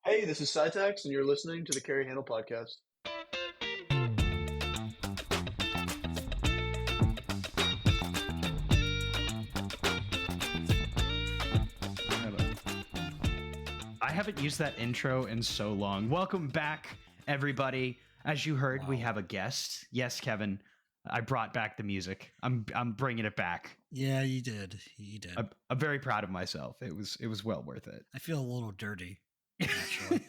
Hey, this is Psy Tacs, and you're listening to the Carry Handle Podcast. I haven't used that intro in so long. Welcome back, everybody. As you heard, we have a guest. Yes, Kevin, I brought back the music. I'm bringing it back. Yeah, you did. You did. I'm very proud of myself. It was well worth it. I feel a little dirty, actually.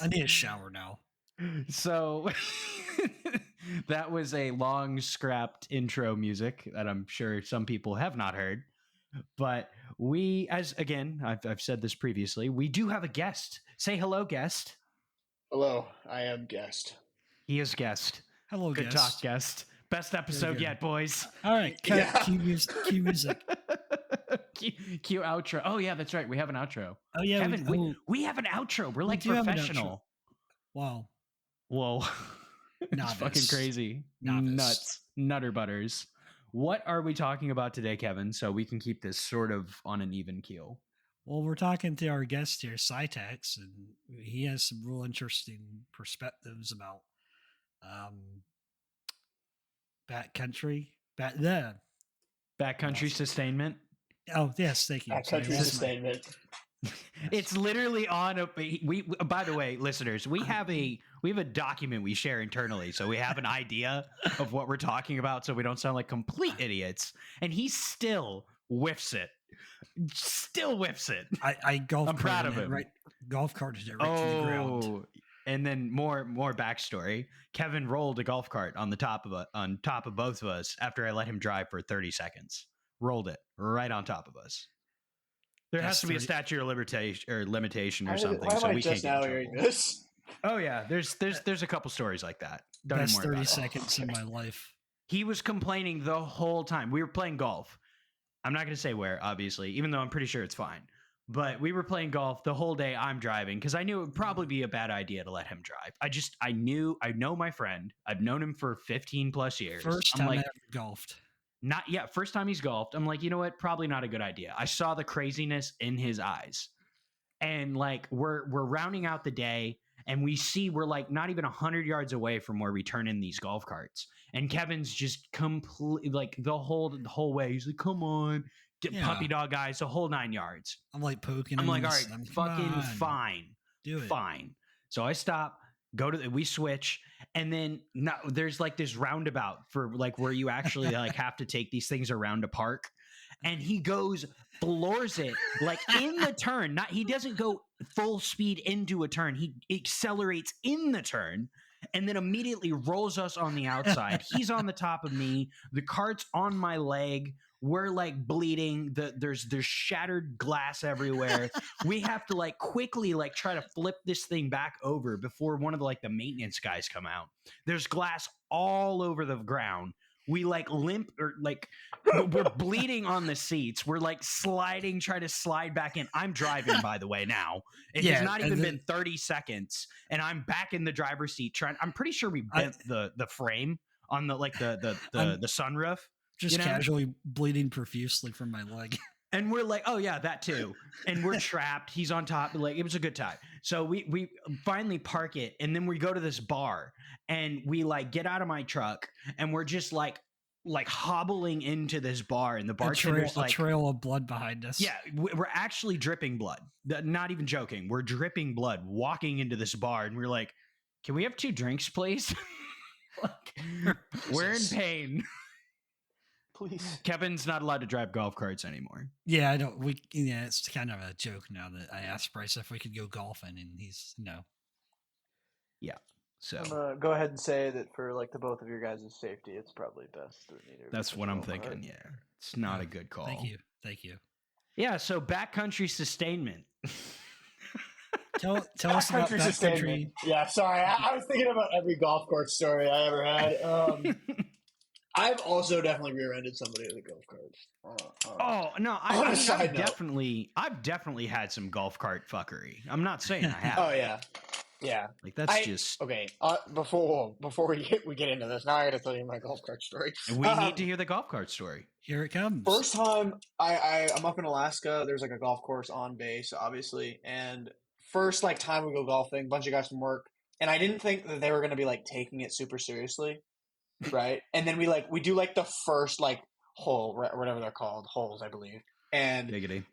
I need a shower now. So that was a long scrapped intro music that I'm sure some people have not heard. But I've said this previously, we do have a guest. Say hello, guest. Hello, I am guest. He is guest. Hello, Good guest. talk, guest. Best episode yet, boys. All right, cue music. Cue outro. Oh yeah, that's right. We have an outro. Oh yeah, Kevin, we have an outro. We're like professional. Wow. Whoa. It's fucking crazy. Nuts. Nutter butters. What are we talking about today, Kevin, so we can keep this sort of on an even keel? Well, we're talking to our guest here, Psy Tacs, and he has some real interesting perspectives about backcountry. Backcountry sustainment. Oh, yes, thank you. Backcountry sustainment. It's literally on we by the way, listeners, we have a document we share internally, so we have an idea of what we're talking about so we don't sound like complete idiots, and he still whiffs it. I'm proud of him. Golf carted it right to the ground. And then more backstory. Kevin rolled a golf cart on top of both of us after I let him drive for 30 seconds. Rolled it right on top of us. There has to be a statute of limitation or something. Why so am I we just can't now get in hearing trouble. this? Oh yeah, there's a couple stories like that. Best 30 seconds in my life. He was complaining the whole time. We were playing golf. I'm not going to say where, obviously, even though I'm pretty sure it's fine. But we were playing golf the whole day. I'm driving because I knew it would probably be a bad idea to let him drive. I know my friend. I've known him for 15 plus years. First time I ever golfed. Not yet. First time he's golfed. I'm like, you know what? Probably not a good idea. I saw the craziness in his eyes. And like, we're rounding out the day and we're like not even 100 yards away from where we turn in these golf carts. And Kevin's just completely like the whole way. He's like, come on, puppy dog eyes, the whole 9 yards. I'm like poking. I'm like, all right, fucking fine. Do it. Fine. So I stop, we switch. And then there's like this roundabout for like where you actually like have to take these things around a park. And he floors it like in the turn. He doesn't go full speed into a turn. He accelerates in the turn and then immediately rolls us on the outside. He's on the top of me. The cart's on my leg. We're like bleeding. There's shattered glass everywhere. We have to like quickly like try to flip this thing back over before one of the maintenance guys come out. There's glass all over the ground. We like limp or like we're bleeding on the seats. We're like trying to slide back in. I'm driving, by the way, now. It has not even been 30 seconds and I'm back in the driver's seat I'm pretty sure we bent the frame on the sunroof. Just casually bleeding profusely from my leg. And we're like, oh yeah, that too. And we're trapped. He's on top. Like, it was a good time. So we finally park it. And then we go to this bar and we like get out of my truck and we're just like hobbling into this bar. And the bartender's a trail of blood behind us. Yeah. We're actually dripping blood. Not even joking. We're dripping blood walking into this bar. And we're like, can we have 2 drinks, please? We're in pain. Please. Kevin's not allowed to drive golf carts anymore. Yeah, I don't. It's kind of a joke now that I asked Bryce if we could go golfing, and he's no. Yeah, so I'm gonna go ahead and say that for like the both of your guys' safety, it's probably best that neither. That's what I'm thinking. Yeah, it's not a good call. Thank you. Yeah, so backcountry sustainment. Tell us about backcountry. Yeah, sorry, I was thinking about every golf course story I ever had. I've also definitely rear-ended somebody with a golf cart. I've definitely had some golf cart fuckery. I'm not saying I have. Oh yeah. Like that's just okay. Before we get into this, now I got to tell you my golf cart story. We need to hear the golf cart story. Here it comes. First time I'm up in Alaska. There's like a golf course on base, obviously, and first like time we go golfing, bunch of guys from work, and I didn't think that they were gonna be like taking it super seriously, right? And then we do like the first like hole, whatever they're called, holes, I believe, and Giggity.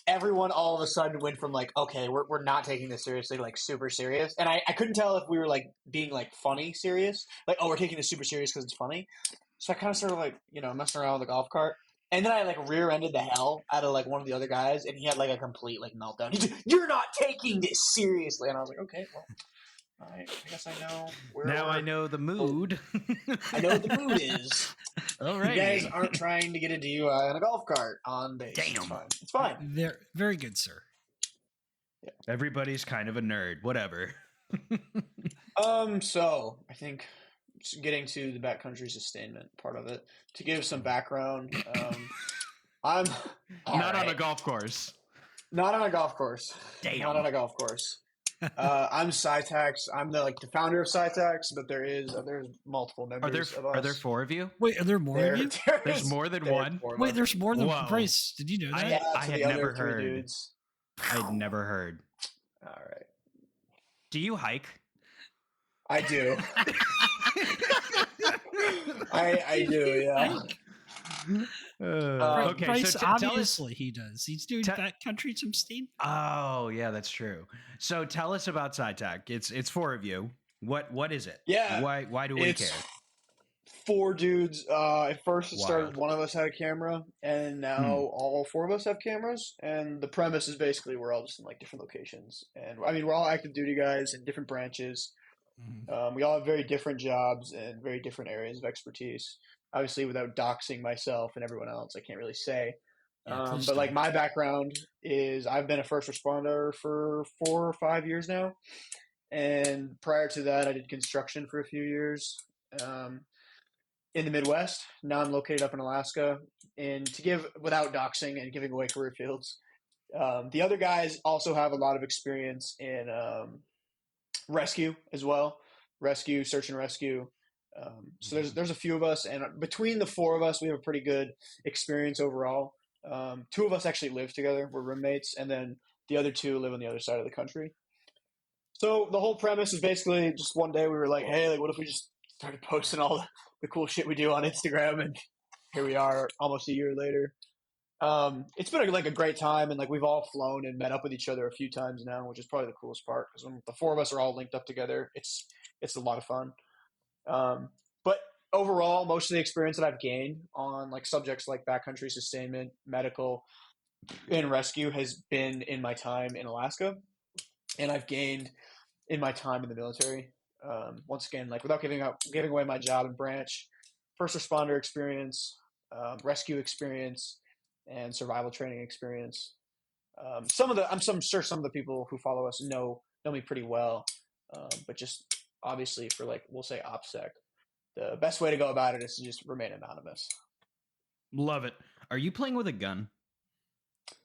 everyone all of a sudden went from like, okay, we're not taking this seriously, like super serious. And I couldn't tell if we were like being like funny serious, like, oh, we're taking this super serious because it's funny. So I kind of started like, messing around with the golf cart. And then I like rear-ended the hell out of like one of the other guys, and he had like a complete like meltdown. He's like, "You're not taking this seriously," and I was like, "Okay, well, all right, I guess I know." I know the mood. I know what the mood is. All right, you guys aren't trying to get a DUI on a golf cart on base. Damn, it's fine. They're very good, sir. Yeah. Everybody's kind of a nerd. Whatever. So I think getting to the backcountry sustainment part of it, to give some background, I'm not on a golf course. Not on a golf course. Damn. Not on a golf course. I'm Psy Tacs. I'm the founder of Psy Tacs, but there's multiple members of us. Are there 4 of you? Wait, are there more of you? There's more than one? Wait, there's more than one. Bryce, did you know that? I had never heard. Dudes. I'd never heard. All right. Do you hike? I do. I do, yeah. Okay, Bryce, so obviously he does. He's doing backcountry sustainment. Oh, yeah, that's true. So tell us about Psy Tac. It's 4 of you. What is it? Yeah. Why do we care? 4 dudes. At first, it started one of us had a camera, and now all 4 of us have cameras. And the premise is basically we're all just in like different locations, and I mean we're all active duty guys in different branches. We all have very different jobs and very different areas of expertise. Obviously, without doxing myself and everyone else, I can't really say. But like my background is I've been a first responder for 4 or 5 years now. And prior to that, I did construction for a few years in the Midwest. Now I'm located up in Alaska. And to give, without doxing and giving away career fields, the other guys also have a lot of experience in rescue as well. Rescue, search and rescue. So there's a few of us, and between the 4 of us, we have a pretty good experience overall. 2 of us actually live together; we're roommates, and then the other 2 live on the other side of the country. So the whole premise is basically just one day we were like, "Hey, like, what if we just started posting all the cool shit we do on Instagram?" And here we are, almost a year later. It's been a great time, and like we've all flown and met up with each other a few times now, which is probably the coolest part because when the 4 of us are all linked up together, it's a lot of fun. But overall, most of the experience that I've gained on like subjects like backcountry sustainment, medical, and rescue has been in my time in Alaska, and I've gained in my time in the military. Once again, like without giving away my job and branch, first responder experience, rescue experience, and survival training experience. I'm sure some of the people who follow us know me pretty well, but just obviously for like we'll say OPSEC, the best way to go about it is to just remain anonymous. Love it. Are you playing with a gun?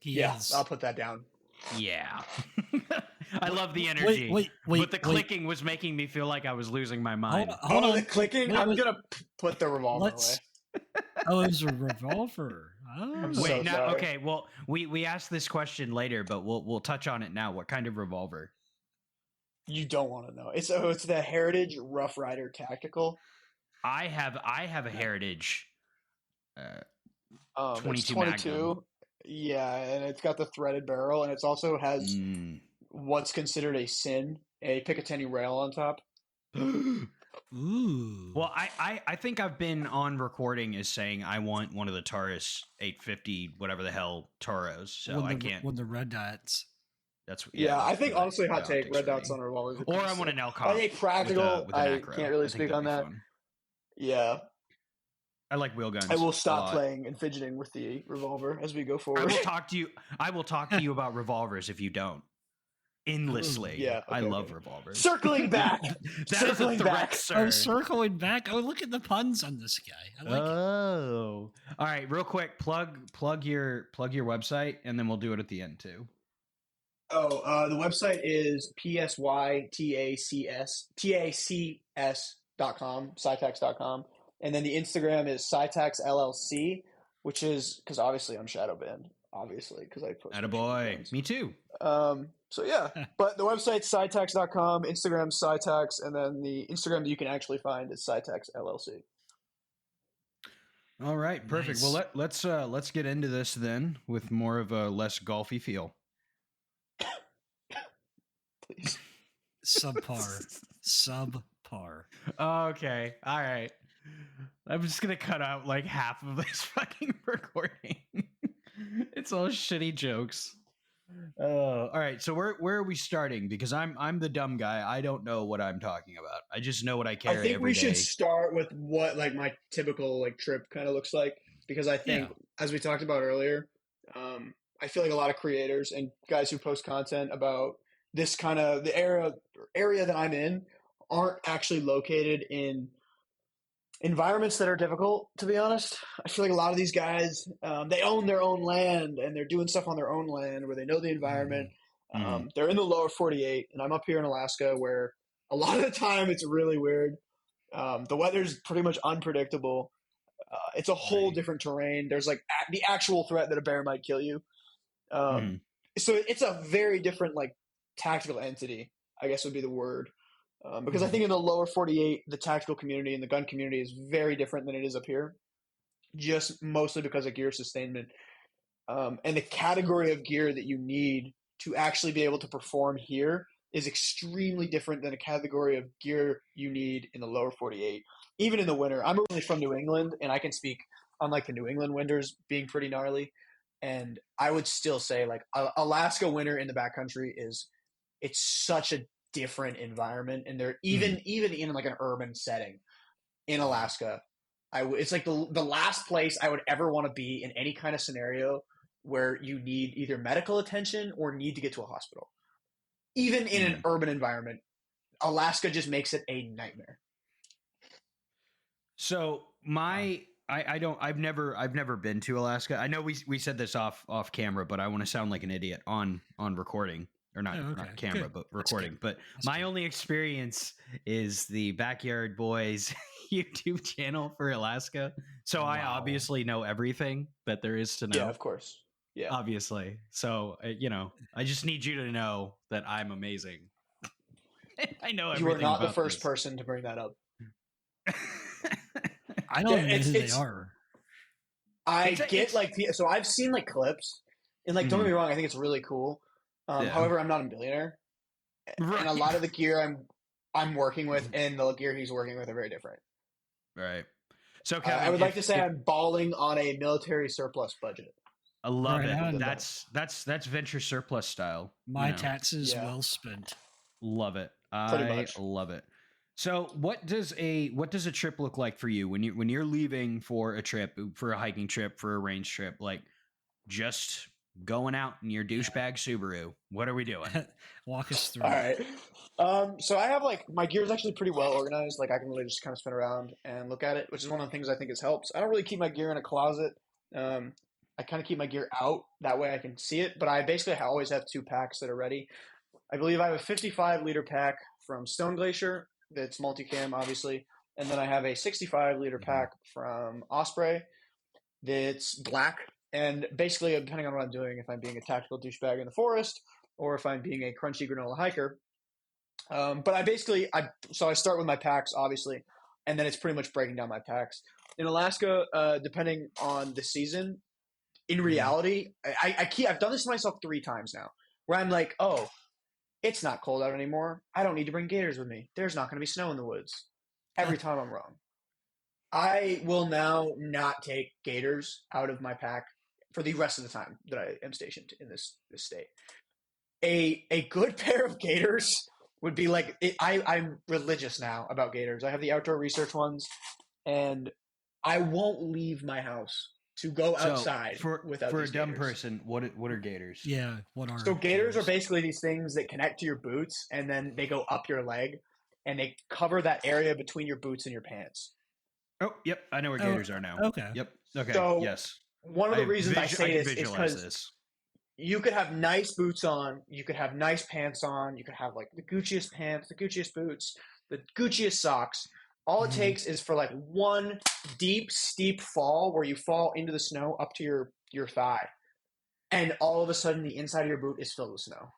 Yes, I'll put that down. Yeah. I love the energy. Wait. But the clicking was making me feel like I was losing my mind. Hold on. The clicking? I'm going to put the revolver away. Oh, it was a revolver. Oh. Wait, now, okay. Well, we asked this question later, but we'll touch on it now. What kind of revolver? You don't want to know. It's the Heritage Rough Rider Tactical. I have a Heritage 22 Magnum. Yeah, and it's got the threaded barrel, and it also has what's considered a Picatinny rail on top. Ooh. Well, I think I've been on recording as saying I want one of the Taurus 850 whatever the hell Toros. So I can't. With the red dots. That's I think honestly, hot take, red dots on revolvers. Or I want an Elcon. I think practical. With I can't really speak on that. Fun. Yeah. I like wheel guns. I will stop playing and fidgeting with the revolver as we go forward. I will talk to you about revolvers if you don't. Endlessly. Yeah. Okay, I love revolvers. Circling back. Circling back, sir. Oh, circling back. Oh, look at the puns on this guy. I like it. All right, real quick, plug your website, and then we'll do it at the end too. The website is psytacs.com, psytacs.com. And then the Instagram is Psy Tacs LLC, which is because obviously I'm shadow banned, obviously because I posted. Attaboy. Me too. So yeah, but the website's psytacs.com, Instagram Psy Tacs, and then the Instagram that you can actually find is Psy Tacs LLC. All right, perfect. Nice. Well, let's get into this then with more of a less golfy feel. Please. Subpar. Okay, all right. I'm just gonna cut out like half of this fucking recording. It's all shitty jokes. All right. So where are we starting? Because I'm the dumb guy. I don't know what I'm talking about. I just know what I carry. I think every we day. should start with what like my typical like trip kind of looks like, because I think as we talked about earlier, I feel like a lot of creators and guys who post content about this kind of the area that I'm in aren't actually located in environments that are difficult, to be honest. I feel like a lot of these guys, they own their own land and they're doing stuff on their own land where they know the environment. Mhm. They're in the lower 48, and I'm up here in Alaska where a lot of the time it's really weird. The weather's pretty much unpredictable. It's a whole different terrain. There's like the actual threat that a bear might kill you. So it's a very different like tactical entity, I guess would be the word. Because I think in the lower 48, the tactical community and the gun community is very different than it is up here, just mostly because of gear sustainment. And the category of gear that you need to actually be able to perform here is extremely different than a category of gear you need in the lower 48. Even in the winter, I'm originally from New England, and I can speak on like the New England winters being pretty gnarly. And I would still say like Alaska winter in the backcountry it's such a different environment, and they're even in like an urban setting in Alaska. It's like the last place I would ever want to be in any kind of scenario where you need either medical attention or need to get to a hospital. Even in an urban environment, Alaska just makes it a nightmare. So I've never been to Alaska. I know we said this off camera, but I want to sound like an idiot on recording. Or not, not camera, but recording. But my only experience is the Backyard Boys YouTube channel for Alaska. So I obviously know everything that there is to know. Yeah, of course. Yeah, obviously. So I just need you to know that I'm amazing. I know everything. You are not about the first this. person to bring that up. I don't even know who they are. So I've seen like clips, and like don't get me wrong, I think it's really cool. However, I'm not a billionaire, and a lot of the gear I'm working with and the gear he's working with are very different. Right. So Kevin, I would like to say I'm balling on a military surplus budget. I love it. That's venture surplus style. My taxes well spent. Love it. Pretty much. Love it. So what does a trip look like for you when you're leaving for a trip, for a hiking trip, for a range trip, like just going out in your douchebag Subaru? What are we doing? Walk us through. All right. So I have like my gear is actually pretty well organized. Like I can really just kind of spin around and look at it, which is one of the things I think has helped. I don't really keep my gear in a closet. I kind of keep my gear out. That way I can see it. But I basically always have 2 packs that are ready. I believe I have a 55-liter pack from Stone Glacier that's multicam, obviously. And then I have a 65-liter pack from Osprey that's black. And basically, depending on what I'm doing, if I'm being a tactical douchebag in the forest or if I'm being a crunchy granola hiker. But I start with my packs, obviously, and then it's pretty much breaking down my packs. In Alaska, depending on the season, in reality, I've done this to myself 3 times now, where I'm like, oh, it's not cold out anymore. I don't need to bring gaiters with me. There's not going to be snow in the woods. Every time I'm wrong. I will now not take gaiters out of my pack for the rest of the time that I am stationed in this state. A good pair of gaiters would be like I'm religious now about gaiters. I have the outdoor research ones, and I won't leave my house to go outside without for these a dumb gaiters. person. What are gaiters? Yeah, what are so gaiters? Are basically these things that connect to your boots, and then they go up your leg, and they cover that area between your boots and your pants. Oh, yep, I know where gaiters are now. Okay. Yep. Okay. So yes. One of the reasons I say this is visualize because you could have nice boots on, you could have nice pants on, you could have like the Gucciest pants, the Gucciest boots, the Gucciest socks. All it takes is for like one deep, steep fall where you fall into the snow up to your thigh, and all of a sudden the inside of your boot is filled with snow.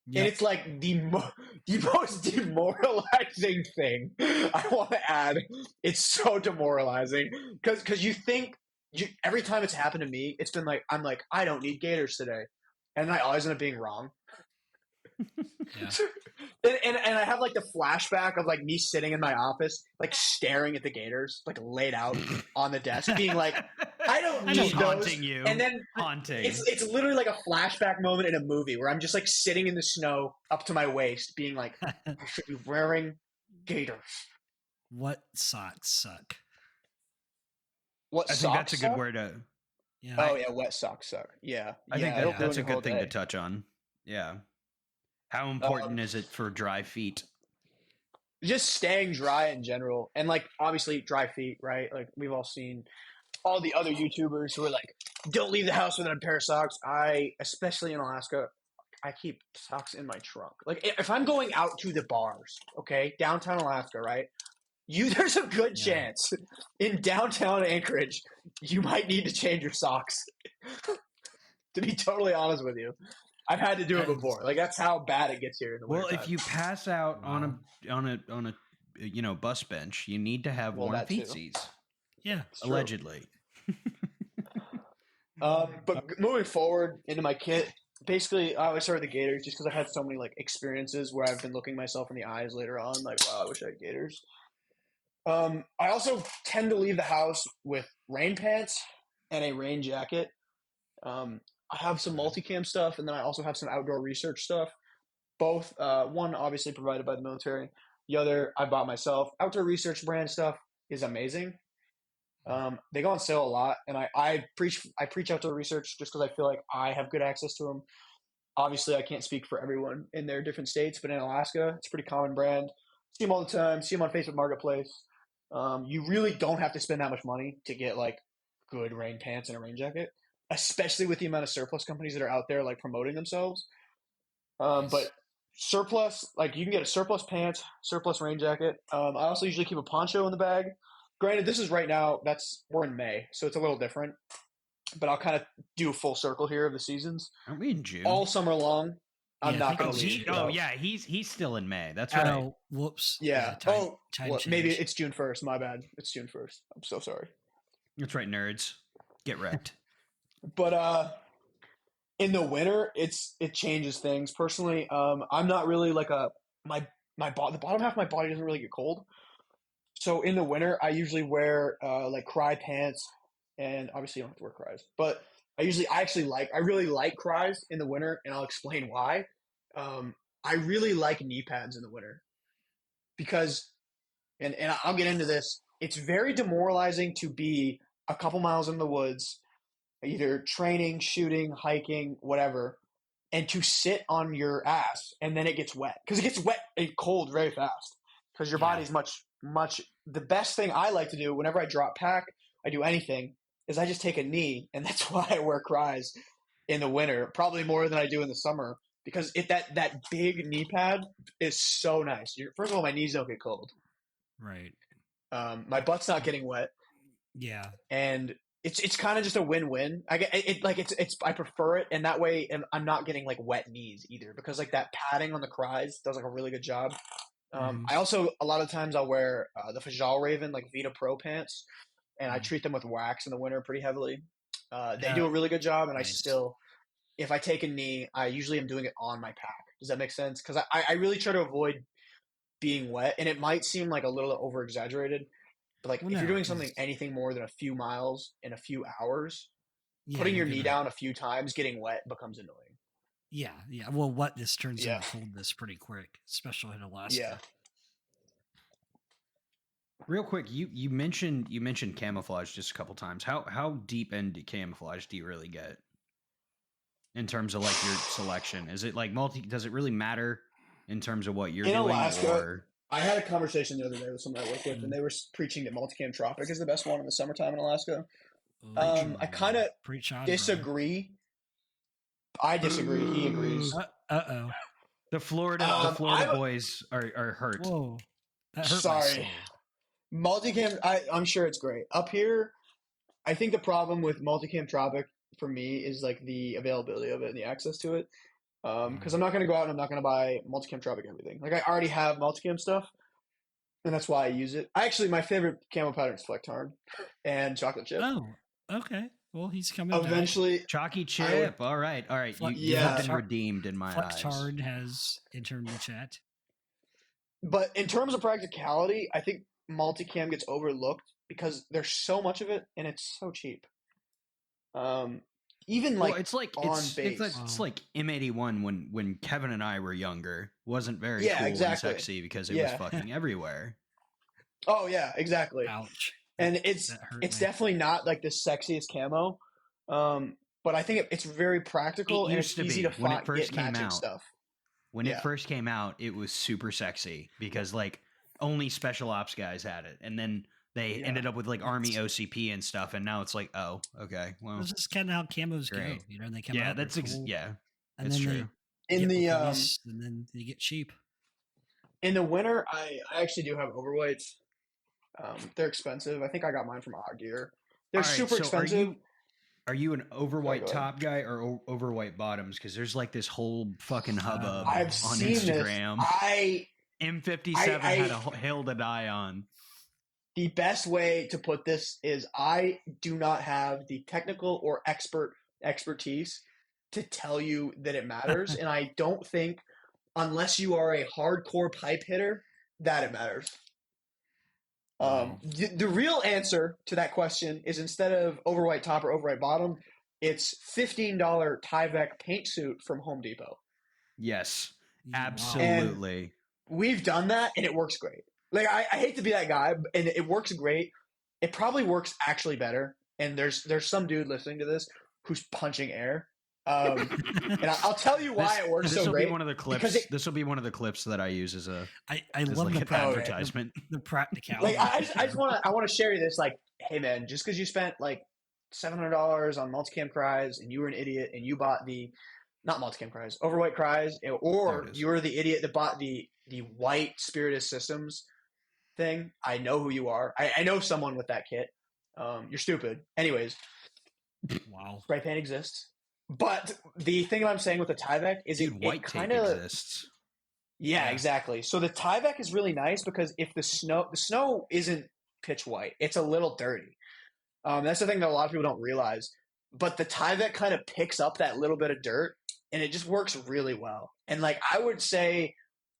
And it's like the most demoralizing thing I want to add. It's so demoralizing because you think every time it's happened to me, it's been like I'm like I don't need gators today, and I always end up being wrong. Yeah. and I have like the flashback of like me sitting in my office, like staring at the gators, like laid out on the desk, being like, I don't need Just those. haunting you. And then Haunting. it's literally like a flashback moment in a movie where I'm just like sitting in the snow up to my waist, being like, I should be wearing gators. What socks suck? What I socks think that's a good suck? word to. Yeah. Oh yeah, wet socks suck. Yeah, I think it'll that's a ruin your good thing whole to day. touch on. Yeah. How important is it for dry feet? Just staying dry in general, and like obviously dry feet, right? Like we've all seen all the other YouTubers who are like, don't leave the house without a pair of socks. Especially in Alaska, I keep socks in my trunk. Like if I'm going out to the bars, okay, downtown Alaska, right? There's a good chance in downtown Anchorage you might need to change your socks. To be totally honest with you, I've had to do it before. Like that's how bad it gets here in the winter. Well, if you pass out on a bus bench, you need to have warm feetsies. Yeah, allegedly. But moving forward into my kit, basically I always start with the gators just because I've had so many like experiences where I've been looking myself in the eyes later on, like, wow, I wish I had gators. I also tend to leave the house with rain pants and a rain jacket. I have some multicam stuff, and then I also have some outdoor research stuff. Both, one obviously provided by the military, the other I bought myself. Outdoor research brand stuff is amazing. They go on sale a lot, and I preach outdoor research just because I feel like I have good access to them. Obviously, I can't speak for everyone in their different states, but in Alaska, it's a pretty common brand. See them all the time. See them on Facebook Marketplace. You really don't have to spend that much money to get like good rain pants and a rain jacket, especially with the amount of surplus companies that are out there like promoting themselves. But surplus, like you can get a surplus pants, surplus rain jacket. I also usually keep a poncho in the bag. Granted, this is right now. We're in May, so it's a little different. But I'll kind of do a full circle here of the seasons. Aren't we in June? All summer long. I'm not going to leave. Yeah, he's still in May. That's right. Oh, whoops. Yeah. Time maybe it's June 1st. My bad. It's June 1st. I'm so sorry. That's right, nerds. Get wrecked. But in the winter, it changes things. Personally, I'm not really like the bottom half of my body doesn't really get cold. So in the winter, I usually wear like Cry pants, and obviously you don't have to wear Cries, but I really like Cries in the winter, and I'll explain why. I really like knee pads in the winter because, and I'll get into this. It's very demoralizing to be a couple miles in the woods, either training, shooting, hiking, whatever, and to sit on your ass and then it gets wet because it gets wet and cold very fast because your body's much. The best thing I like to do whenever I drop pack, I do anything, is I just take a knee, and that's why I wear Cries in the winter, probably more than I do in the summer, because that big knee pad is so nice. First of all, my knees don't get cold. Right. My butt's not getting wet. Yeah. And it's kind of just a win-win. I prefer it, and that way I'm not getting like wet knees either, because like that padding on the Cries does like a really good job. I also, a lot of times I'll wear the Fajal Raven, like Vita Pro pants, and I treat them with wax in the winter pretty heavily. They do a really good job, and I still, if I take a knee, I usually am doing it on my pack. Does that make sense? Because I really try to avoid being wet, and it might seem like a little over-exaggerated, but like if you're doing anything more than a few miles in a few hours, putting your knee down a few times, getting wet becomes annoying. Yeah. Well, wetness turns into coldness pretty quick, especially in Alaska. Yeah. Real quick, you mentioned camouflage just a couple times. How deep into camouflage do you really get in terms of like your selection? Is it like does it really matter in terms of what you're doing? Alaska, I had a conversation the other day with someone I work with, and they were preaching that Multicam Tropic is the best one in the summertime in Alaska. I kind of disagree. I disagree. He agrees. Uh-oh. The Florida boys are hurt. Whoa. That hurt. Sorry. Multicam, I'm sure it's great. Up here, I think the problem with Multicam Tropic for me is like the availability of it and the access to it. Because I'm not going to go out and I'm not going to buy multicam Tropic everything. Like I already have multicam stuff, and that's why I use it. My favorite camo pattern is Flectarn and Chocolate Chip. Oh, okay. Well, he's coming Eventually, back. Chalky Chip. All right. You have been redeemed in my eyes. Flectarn has entered the chat. But in terms of practicality, I think multicam gets overlooked because there's so much of it and it's so cheap. Even like it's like on it's base. it's like M81 when Kevin and I were younger wasn't very cool and sexy because it was fucking everywhere. Oh yeah, exactly. Ouch. And it's definitely not like the sexiest camo, but I think it's very practical and it's easy to when it first came out. Stuff. When it first came out, it was super sexy because like only special ops guys had it, and then they ended up with like Army OCP and stuff, and now it's like, oh, okay, well, this is kind of how camos go, you know. They come out, that's cool, and that's then true. And then they get cheap. In the winter, I actually do have overweights. They're expensive. I think I got mine from Odd Gear. They're super expensive. Are you an overwhite top guy or overwhite bottoms? Because there's like this whole fucking hubbub on Instagram. M57 had a hill to die on. The best way to put this is I do not have the technical or expertise to tell you that it matters. And I don't think, unless you are a hardcore pipe hitter, that it matters. The real answer to that question is instead of overwhite top or overwhite bottom, it's $15 Tyvek paint suit from Home Depot. Yes, absolutely. And we've done that and it works great. Like I hate to be that guy, and it works great. It probably works actually better. And there's some dude listening to this who's punching air. And I'll tell you why it works so great. This will be one of the clips. This will be one of the clips that I use as a. I love like the advertisement. The practicality. Like I want to share you this. Like, hey man, just because you spent like $700 on multicam cries and you were an idiot and you bought the not multicam cries, overwhite cries, or you were the idiot that bought the white Spiritus Systems thing. I know who you are. I know someone with that kit. You're stupid. Anyways, wow. Spray paint exists. But the thing that I'm saying with the Tyvek is white kind tape of exists. Yeah, exactly. So the Tyvek is really nice because if the snow isn't pitch white, it's a little dirty. That's the thing that a lot of people don't realize. But the Tyvek kind of picks up that little bit of dirt, and it just works really well. And like I would say,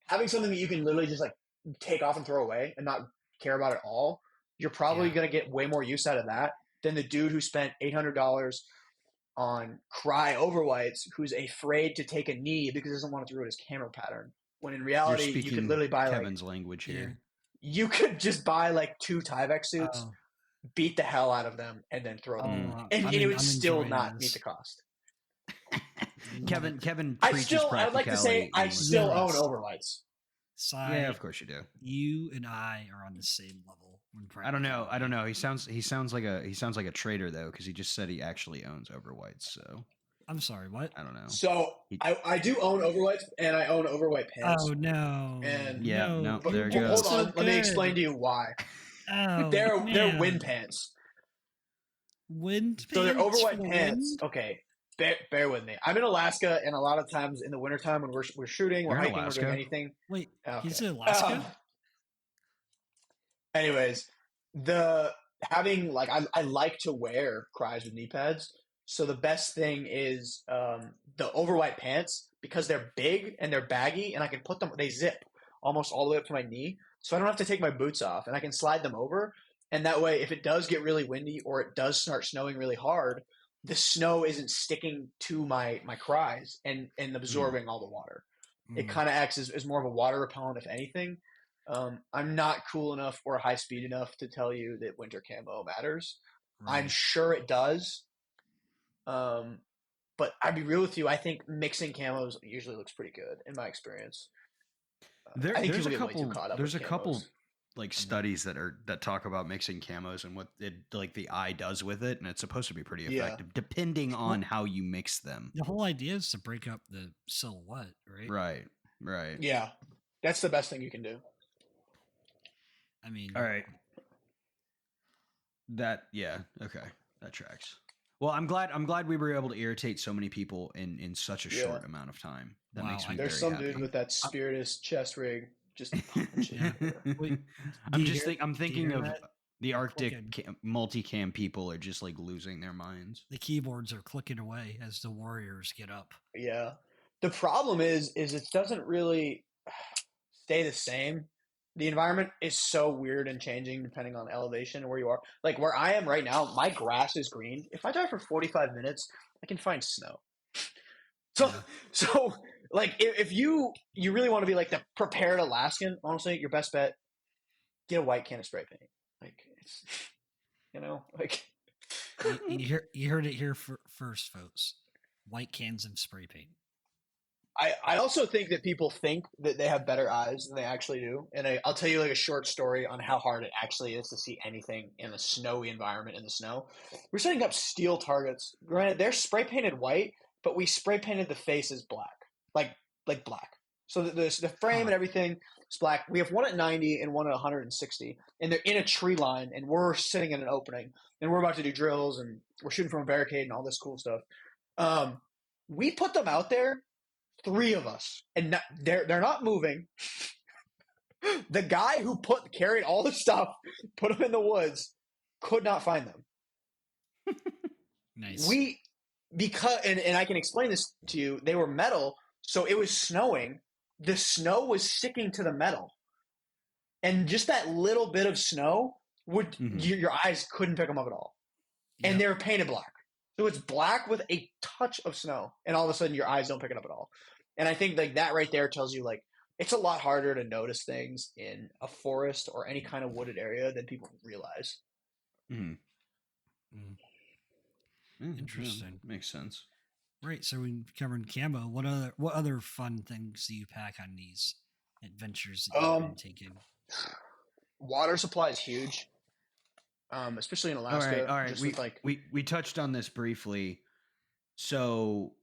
having something that you can literally just like take off and throw away and not care about at all, you're probably going to get way more use out of that than the dude who spent $800 on cry overwhites who's afraid to take a knee because he doesn't want to ruin his camera pattern. When in reality, you could literally buy Kevin's language here. You could just buy like 2 Tyvek suits, beat the hell out of them, and then throw them. And it would still not meet the cost. Kevin I would like to say I still own overwhites. Yeah, of course you do. You and I are on the same level. I don't know. He sounds like a trader though, because he just said he actually owns overwhites. So I'm sorry, what? I don't know. So I do own overwhites, and I own overwhite pants. Oh no! And no, there you go. Hold on, let me explain to you why. They're wind pants. Wind pants. So they're overwhite pants. Okay. Bear with me. I'm in Alaska, and a lot of times in the wintertime when we're shooting, we're hiking, we're doing anything. Wait, he's in Alaska? Anyways, I like to wear cries with knee pads. So the best thing is the overwhite pants because they're big and they're baggy, and I can put them. They zip almost all the way up to my knee, so I don't have to take my boots off, and I can slide them over. And that way, if it does get really windy or it does start snowing really hard, the snow isn't sticking to my cries and absorbing all the water. It kind of acts as more of a water repellent, if anything. I'm not cool enough or high speed enough to tell you that winter camo matters. Right. I'm sure it does. But I'd be real with you. I think mixing camos usually looks pretty good in my experience. There's a couple like studies that talk about mixing camos and what the eye does with it, and it's supposed to be pretty effective depending on how you mix them. The whole idea is to break up the silhouette, right? Right. Yeah, that's the best thing you can do. I mean, all right. Okay, that tracks. Well, I'm glad we were able to irritate so many people in such a short amount of time. That makes me There's very some happy. dude with that Spiritus chest rig just punching. Wait, I'm thinking of that? the They're Arctic multicam people are just like losing their minds. The keyboards are clicking away as the warriors get up. Yeah. The problem is it doesn't really stay the same. The environment is so weird and changing depending on elevation and where you are. Like where I am right now, my grass is green. If I drive for 45 minutes, I can find snow. So, so like if you really want to be like the prepared Alaskan, honestly, your best bet, get a white can of spray paint. Like it's, like you heard it here first, folks. White cans of spray paint. I also think that people think that they have better eyes than they actually do. And I'll tell you like a short story on how hard it actually is to see anything in a snowy environment in the snow. We're setting up steel targets. Granted, they're spray painted white, but we spray painted the faces black, like black. So the frame and everything is black. We have one at 90 and one at 160, and they're in a tree line, and we're sitting in an opening, and we're about to do drills, and we're shooting from a barricade and all this cool stuff. We put them out there. 3 of us, and they're not moving. The guy who carried all the stuff, put them in the woods, could not find them. Nice. Because I can explain this to you. They were metal, so it was snowing. The snow was sticking to the metal, and just that little bit of snow would your eyes couldn't pick them up at all. Yep. And they were painted black, so it's black with a touch of snow, and all of a sudden your eyes don't pick it up at all. And I think like that right there tells you like it's a lot harder to notice things in a forest or any kind of wooded area than people realize. Interesting. Yeah, makes sense. Right. So we covered camo. What other fun things do you pack on these adventures that you've been taking? Water supply is huge, especially in Alaska. All right. We touched on this briefly. So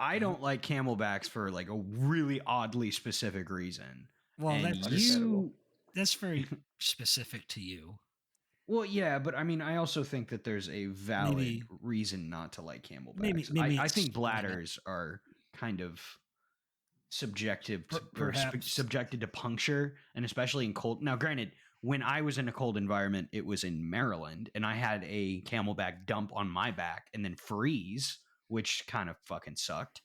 I don't like camelbacks for like a really oddly specific reason. Well, that's very specific to you. Well, yeah, but I mean, I also think that there's a valid reason not to like camelbacks. Maybe I think bladders are kind of subjected to puncture, and especially in cold. Now, granted, when I was in a cold environment, it was in Maryland, and I had a camelback dump on my back and then freeze, which kind of fucking sucked.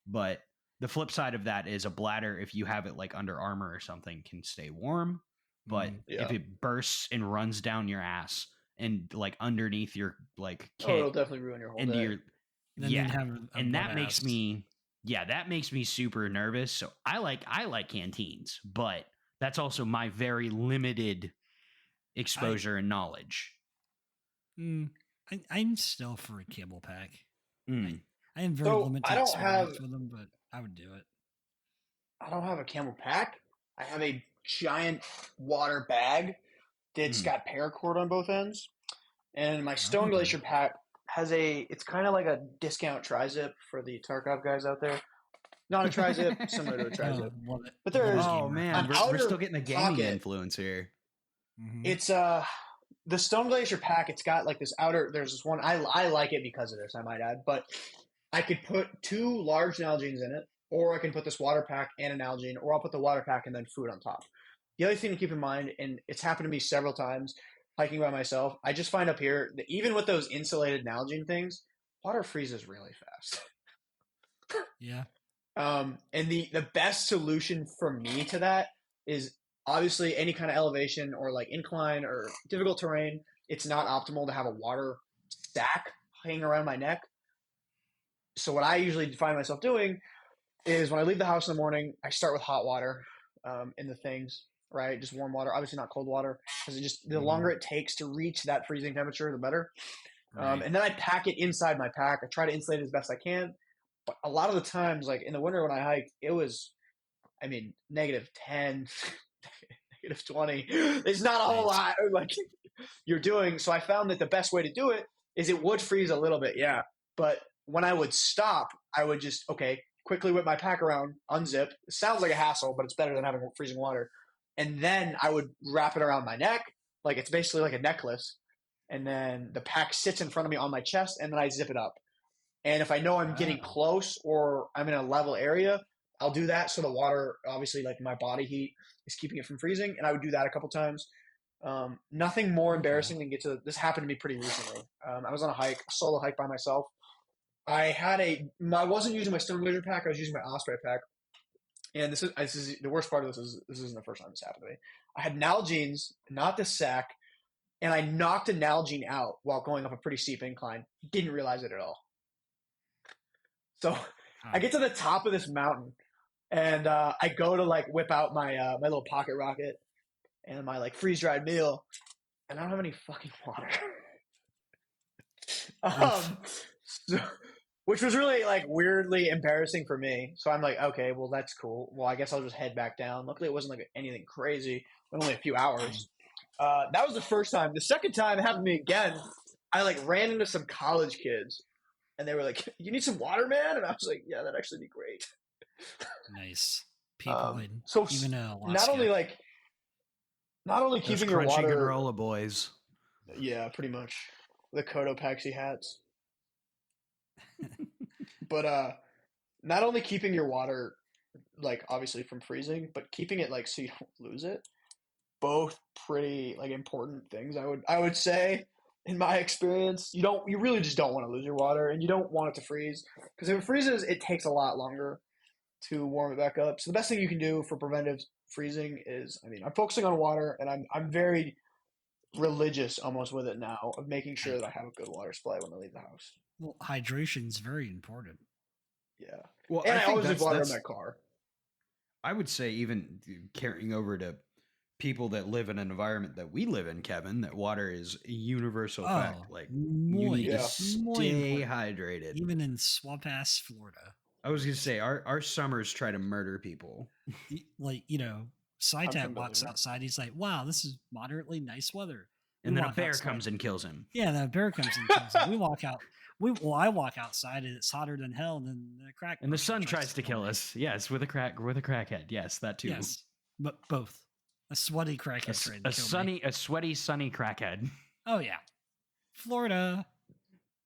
But the flip side of that is a bladder, if you have it like under armor or something, can stay warm. But if it bursts and runs down your ass and like underneath your like kit, it'll definitely ruin your whole day. That makes me super nervous. So I like canteens, but that's also my very limited exposure and knowledge. I'm still for a camelback. I am very limited experience with them, but I would do it. I don't have a camelback. I have a giant water bag that's got paracord on both ends, and my Stone Glacier pack has it's kind of like a discount tri-zip for the Tarkov guys out there. Not a tri-zip, similar to a tri-zip. But there's we're still getting the gaming influence here. It's the Stone Glacier pack. It's got like this outer. There's this one. I like it because of this. I might add, but I could put 2 large Nalgenes in it, or I can put this water pack and an Nalgene, or I'll put the water pack and then food on top. The other thing to keep in mind, and it's happened to me several times hiking by myself, I just find up here that even with those insulated Nalgene things, water freezes really fast. Yeah. And the best solution for me to that is obviously any kind of elevation or like incline or difficult terrain. It's not optimal to have a water sack hanging around my neck. So what I usually find myself doing is when I leave the house in the morning, I start with hot water in the things, right? Just warm water, obviously not cold water, because the longer it takes to reach that freezing temperature, the better. Right. And then I pack it inside my pack. I try to insulate it as best I can. But a lot of the times, like in the winter when I hiked, it was, -10, -20. It's not a whole lot like you're doing. So I found that the best way to do it is it would freeze a little bit, yeah. But when I would stop, I would just, quickly whip my pack around, unzip. It sounds like a hassle, but it's better than having freezing water. And then I would wrap it around my neck. Like it's basically like a necklace. and then the pack sits in front of me on my chest, and then I zip it up. And if I know I'm getting close or I'm in a level area, I'll do that. So the water, obviously, like my body heat is keeping it from freezing. And I would do that a couple times. Nothing more embarrassing than this happened to me pretty recently. I was on a solo hike by myself. I wasn't using my Stone Glacier pack. I was using my Osprey pack. And this is the worst part of this isn't the first time this happened to me. I had Nalgene's, not the sack, and I knocked a Nalgene out while going up a pretty steep incline. Didn't realize it at all. So I get to the top of this mountain, and I go to like whip out my my little pocket rocket and my like freeze dried meal, and I don't have any fucking water. Which was really like weirdly embarrassing for me. So I'm like, okay, well that's cool. Well, I guess I'll just head back down. Luckily, it wasn't like anything crazy. Only a few hours. That was the first time. The second time it happened to me again. I like ran into some college kids. And they were like, "You need some water, man?" And I was like, "Yeah, that'd actually be great." Nice people in so even Alaska. not only keeping your water, granola boys. Yeah, pretty much the Cotopaxi hats. But not only keeping your water like obviously from freezing, but keeping it like so you don't lose it. Both pretty like important things. I would say. In my experience, you really just don't want to lose your water, and you don't want it to freeze because if it freezes, it takes a lot longer to warm it back up. So the best thing you can do for preventive freezing is, I'm focusing on water, and I'm very religious almost with it now of making sure that I have a good water supply when I leave the house. Well, hydration is very important. Yeah. Well, and I always have water in my car. I would say even carrying over to people that live in an environment that we live in, Kevin, that water is a universal fact. Like you need to stay hydrated. Even in swamp ass Florida. I was gonna say our summers try to murder people. Like, Psy Tac walks outside, he's like, wow, this is moderately nice weather. And then a bear comes and kills him. Yeah, the bear comes and kills him. We walk out. I walk outside and it's hotter than hell, and then the crack. And the sun tries to kill us. Yes, with a crackhead. Yes, that too. Yes, but both. A sweaty crackhead. A sweaty, sunny crackhead. Oh yeah, Florida.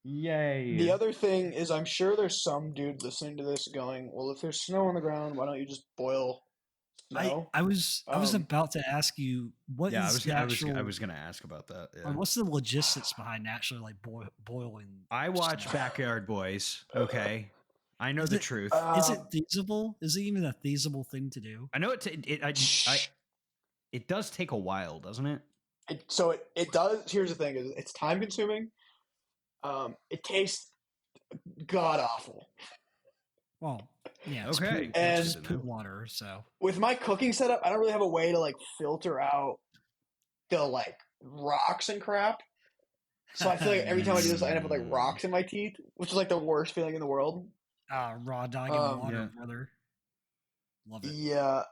Yay. The other thing is, I'm sure there's some dude listening to this going, "Well, if there's snow on the ground, why don't you just boil snow?" I was about to ask you what is I was going to ask about that. Yeah. What's the logistics behind actually like boiling? I watch snow? Backyard Boys. Okay. I know the truth. Is it feasible? Is it even a feasible thing to do? I know it does take a while, doesn't it? It does. Here's the thing: is it's time consuming. It tastes god awful. Well, yeah. Okay. It's poop water. So with my cooking setup, I don't really have a way to like filter out the like rocks and crap. So I feel like every time I do this, I end up with like rocks in my teeth, which is like the worst feeling in the world. Raw dog in water, brother. Love it. Yeah.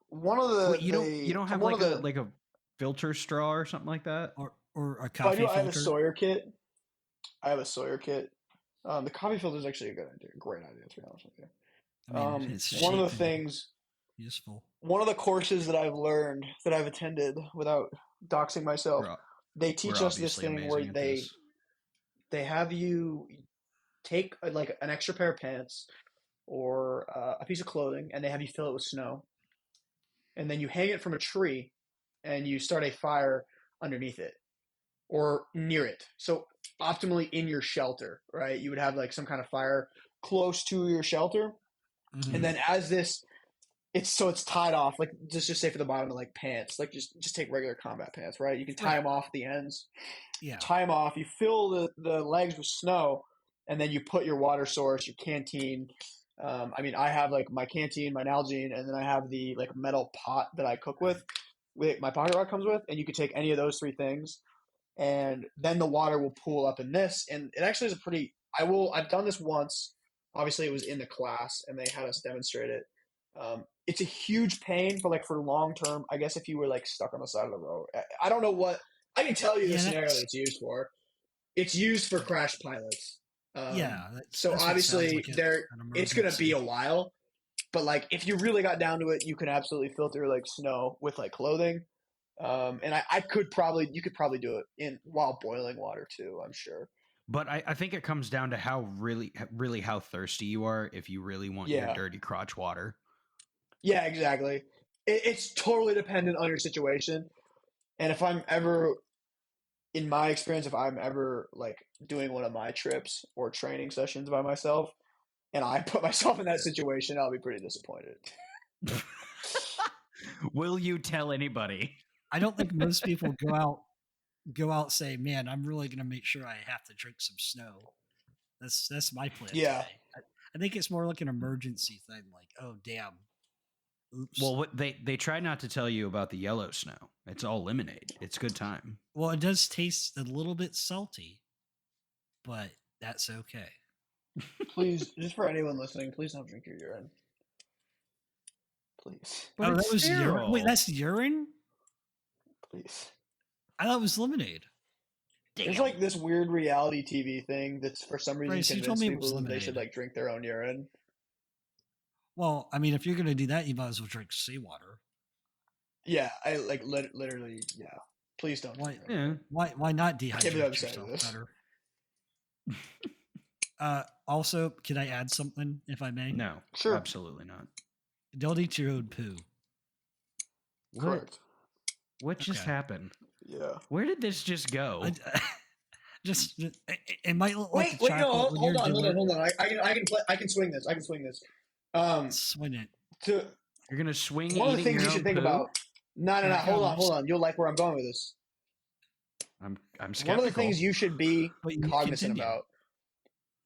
One of the you don't have like a filter straw or something like that, or a coffee filter. I have a Sawyer kit. The coffee filter is actually a great idea. To be honest with you, one of the things useful. One of the courses that I've learned that I've attended without doxing myself, they teach us this thing where they have you take like an extra pair of pants or a piece of clothing, and they have you fill it with snow. And then you hang it from a tree and you start a fire underneath it or near it. So optimally in your shelter, right? You would have like some kind of fire close to your shelter. Mm-hmm. And then as it's tied off, like just say for the bottom of like pants, like just take regular combat pants, right? You can tie them off at the ends. Yeah. Tie them off. You fill the legs with snow, and then you put your water source, your canteen. I have like my canteen, my Nalgene, and then I have the like metal pot that I cook with my pocket rock comes with, and you could take any of those three things, and then the water will pool up in this, and it actually is I've done this once. Obviously, it was in the class, and they had us demonstrate it. It's a huge pain, but like for long term, I guess if you were like stuck on the side of the road, I don't know what I can tell you the scenario that it's used for. It's used for crash pilots. So obviously it's going to be a while, but like if you really got down to it, you can absolutely filter like snow with like clothing. And you could probably do it while boiling water too, I'm sure. But I think it comes down to how really how thirsty you are if you really want your dirty crotch water. Yeah, exactly. It's totally dependent on your situation. And if I'm ever, in my experience, if I'm ever like doing one of my trips or training sessions by myself and I put myself in that situation, I'll be pretty disappointed. Will you tell anybody? I don't think most people go out say, "Man, I'm really going to make sure I have to drink some snow." That's my plan. Yeah. Today. I think it's more like an emergency thing. Like, oh damn, oops. Well, what they try not to tell you about the yellow snow. It's all lemonade. It's good time. Well, it does taste a little bit salty, but that's okay. Please, just for anyone listening, please don't drink your urine. Please. But that was urine. Wait, that's urine? Please. I thought it was lemonade. There's like this weird reality TV thing that's for some reason Bryce, convinced people they should like drink their own urine. Well, I mean, if you're going to do that, you might as well drink seawater. Yeah, I like literally. Yeah, please don't. Why not dehydrate yourself better? Also, can I add something if I may? No, sure, absolutely not. Don't eat your own poo. Correct. What just happened? Yeah. Where did this just go? It might look like wait, no, hold on. I can swing this. Swing it. You're gonna swing. One of the things you should think about. No. Hold on. You'll like where I'm going with this. I'm skeptical. One of the things you should be cognizant about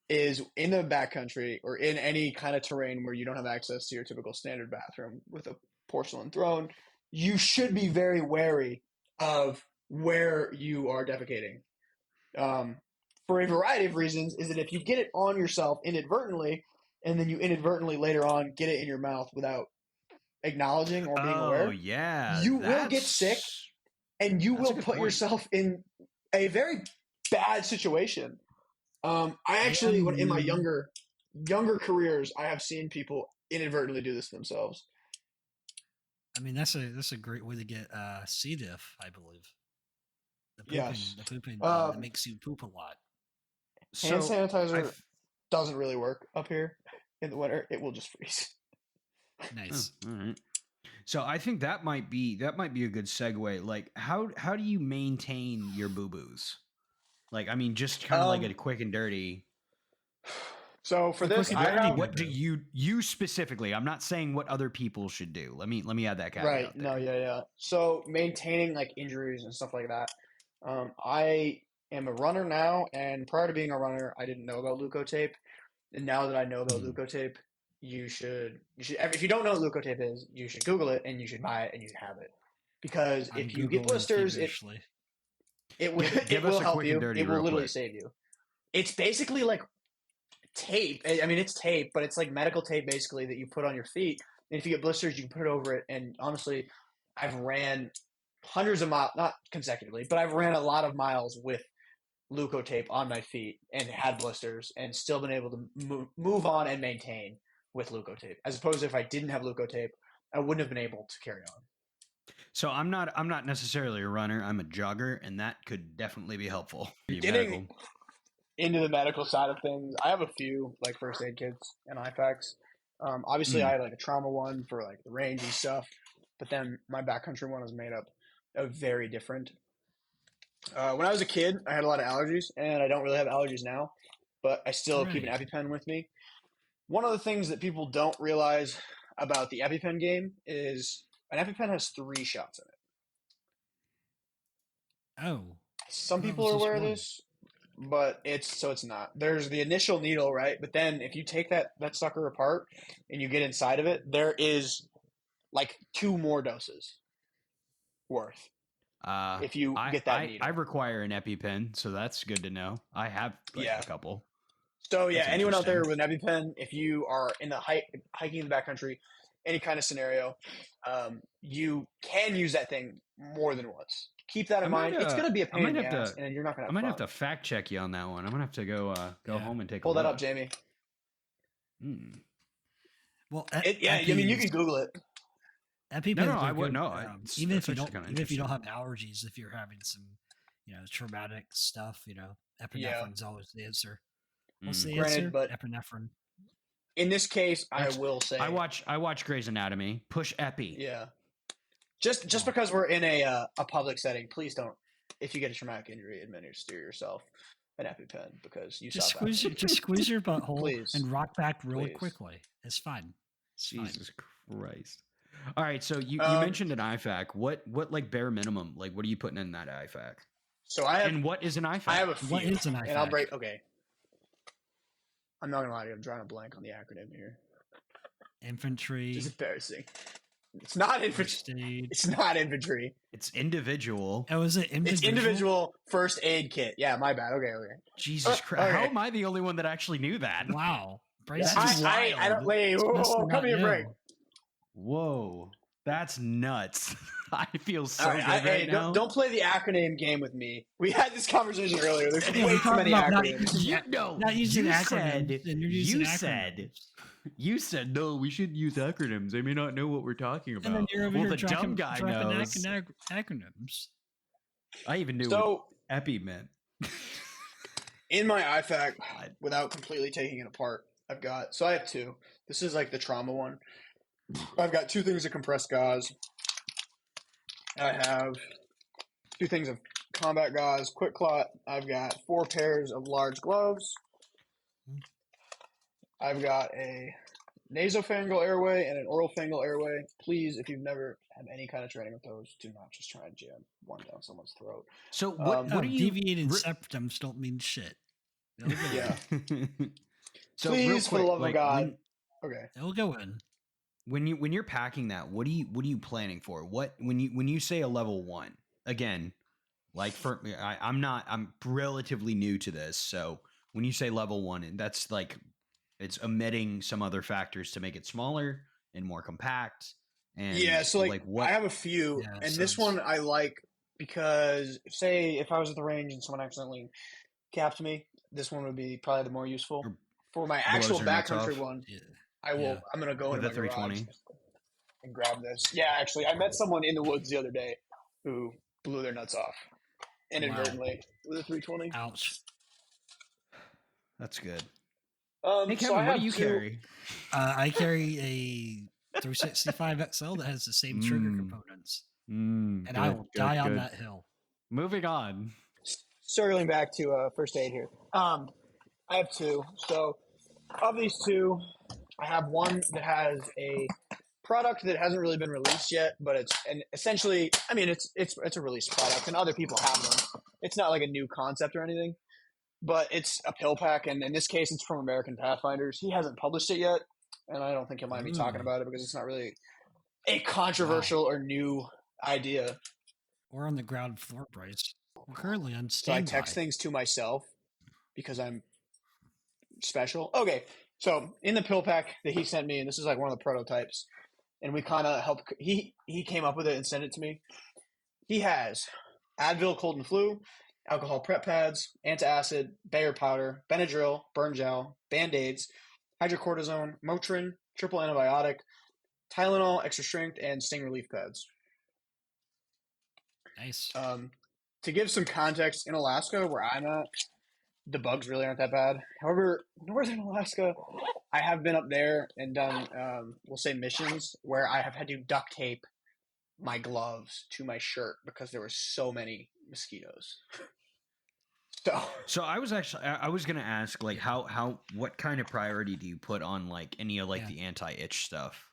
is in the backcountry or in any kind of terrain where you don't have access to your typical standard bathroom with a porcelain throne, you should be very wary of where you are defecating. For a variety of reasons, is that if you get it on yourself inadvertently, and then you inadvertently later on get it in your mouth without acknowledging or being aware, you will get sick, and you will put yourself in a very bad situation. I actually, in my younger careers, I have seen people inadvertently do this to themselves. I mean, that's a great way to get C. diff, I believe. The pooping that makes you poop a lot. Hand sanitizer doesn't really work up here in the winter. It will just freeze. Nice. All right. So I think that might be a good segue. Like, how do you maintain your boo-boos? Like, I mean, just kind of like a quick and dirty. So for this, what do you specifically? I'm not saying what other people should do. Let me add that caveat. Right. No. Yeah. So maintaining like injuries and stuff like that. I am a runner now, and prior to being a runner, I didn't know about leukotape. And now that I know about leukotape, you should if you don't know what leukotape is, you should Google it and you should buy it and you should have it, because if you get blisters, it will help you. It will literally save you. It's basically like tape. I mean, it's tape, but it's like medical tape basically that you put on your feet. And if you get blisters, you can put it over it. And honestly, I've ran hundreds of miles, not consecutively, but I've ran a lot of miles with leukotape on my feet and had blisters and still been able to move on and maintain with leukotape, as opposed to if I didn't have leukotape, I wouldn't have been able to carry on. So I'm not necessarily a runner. I'm a jogger, and that could definitely be helpful. Getting into the medical side of things, I have a few like first aid kits and IFAKs. Obviously, I had like a trauma one for like the range and stuff, but then my backcountry one was made up of very different. When I was a kid, I had a lot of allergies, and I don't really have allergies now, but I still keep an EpiPen with me. One of the things that people don't realize about the EpiPen game is an EpiPen has 3 shots in it. Oh. Some people are aware of this, but it's not. There's the initial needle, right? But then if you take that sucker apart and you get inside of it, there is like 2 more doses worth. If you get that needle. I require an EpiPen, so that's good to know. I have a couple. So yeah, anyone out there with an EpiPen, if you are in the hiking in the backcountry, any kind of scenario, you can use that thing more than once. Keep that in mind. It's going to be a pain in the ass, and you're not going to. I might have to fact check you on that one. I'm going to have to go home and take pull a look. That up, Jamie. Well, I mean, you can Google it. EpiPens I are would good. no. Even if you That's don't, actually kinda even if you don't interesting. have allergies, if you're having some, traumatic stuff, Yeah. epinephrine's always the answer. What's the Granted, answer? but Epinephrine. in this case, I will say I watch Grey's Anatomy. Push Epi. Yeah. Just because we're in a public setting, please don't. If you get a traumatic injury, administer yourself an EpiPen because you Just saw that. squeeze your butthole Please. and rock back really Please. quickly. It's fine. Jesus Christ. All right, so you mentioned an IFAC. What like bare minimum? Like what are you putting in that IFAC? So I have. And what is an IFAC? I have a few. What is an IFAC? And I'll break. Okay. I'm not gonna lie to you. I'm drawing a blank on the acronym here. Infantry. It's embarrassing. It's not infantry. It's not infantry. It's individual. Oh, is it individual? It's individual first aid kit. Yeah, my bad. Okay. Jesus Christ! Okay. How am I the only one that actually knew that? Wow. I don't. Wait. Whoa, come here, break. Whoa, that's nuts. I feel so right, good right now. Don't play the acronym game with me. We had this conversation earlier. There's way too many acronyms. Not using acronyms. You said no. We should use acronyms. They may not know what we're talking about. And then you're over here the dumb guy knows. Acronyms. I even knew what Epi meant. In my IFAC, without completely taking it apart, I have two. This is like the trauma one. I've got 2 things of compressed gauze. I have 2 things of combat gauze, quick clot. I've got 4 pairs of large gloves. I've got a nasopharyngeal airway and an oropharyngeal airway. Please, if you've never had any kind of training with those, do not just try and jam one down someone's throat. So what are you... Deviated septums don't mean shit. Yeah. So please, quick, for the love of God. Okay. It'll go in. When you're packing that, what are you planning for? What when you say a level 1 again, like I'm relatively new to this, so when you say level 1, that's like it's omitting some other factors to make it smaller and more compact. And yeah, so like what, I have a few, and this one I like because say if I was at the range and someone accidentally capped me, this one would be probably the more useful. For my actual backcountry one, I will. Yeah. I'm gonna go into the 320 and grab this. Yeah, actually, I met someone in the woods the other day who blew their nuts off inadvertently with a 320. Ouch. That's good. Hey Kevin, what do you carry? I carry a 365 XL that has the same trigger components, and good, I will die on that hill. Moving on. Circling back to first aid here. I have 2. So of these 2, I have one that has a product that hasn't really been released yet, but essentially, I mean, it's a released product, and other people have them. It's not like a new concept or anything, but it's a pill pack, and in this case, it's from American Pathfinders. He hasn't published it yet, and I don't think he'll mind me talking about it because it's not really a controversial or new idea. We're on the ground floor price. We're currently on standby. So I text things to myself because I'm special. Okay, so in the pill pack that he sent me, and this is like one of the prototypes, and we kind of helped. He came up with it and sent it to me. He has Advil cold and flu, alcohol prep pads, antacid, Bayer powder, Benadryl, burn gel, Band-Aids, hydrocortisone, Motrin, triple antibiotic, Tylenol, extra strength, and sting relief pads. Nice. To give some context, in Alaska, where I'm at, the bugs really aren't that bad. However, northern Alaska, I have been up there and done, we'll say missions, where I have had to duct tape my gloves to my shirt because there were so many mosquitoes. So I was going to ask, like, what kind of priority do you put on, like, any of, like, the anti-itch stuff?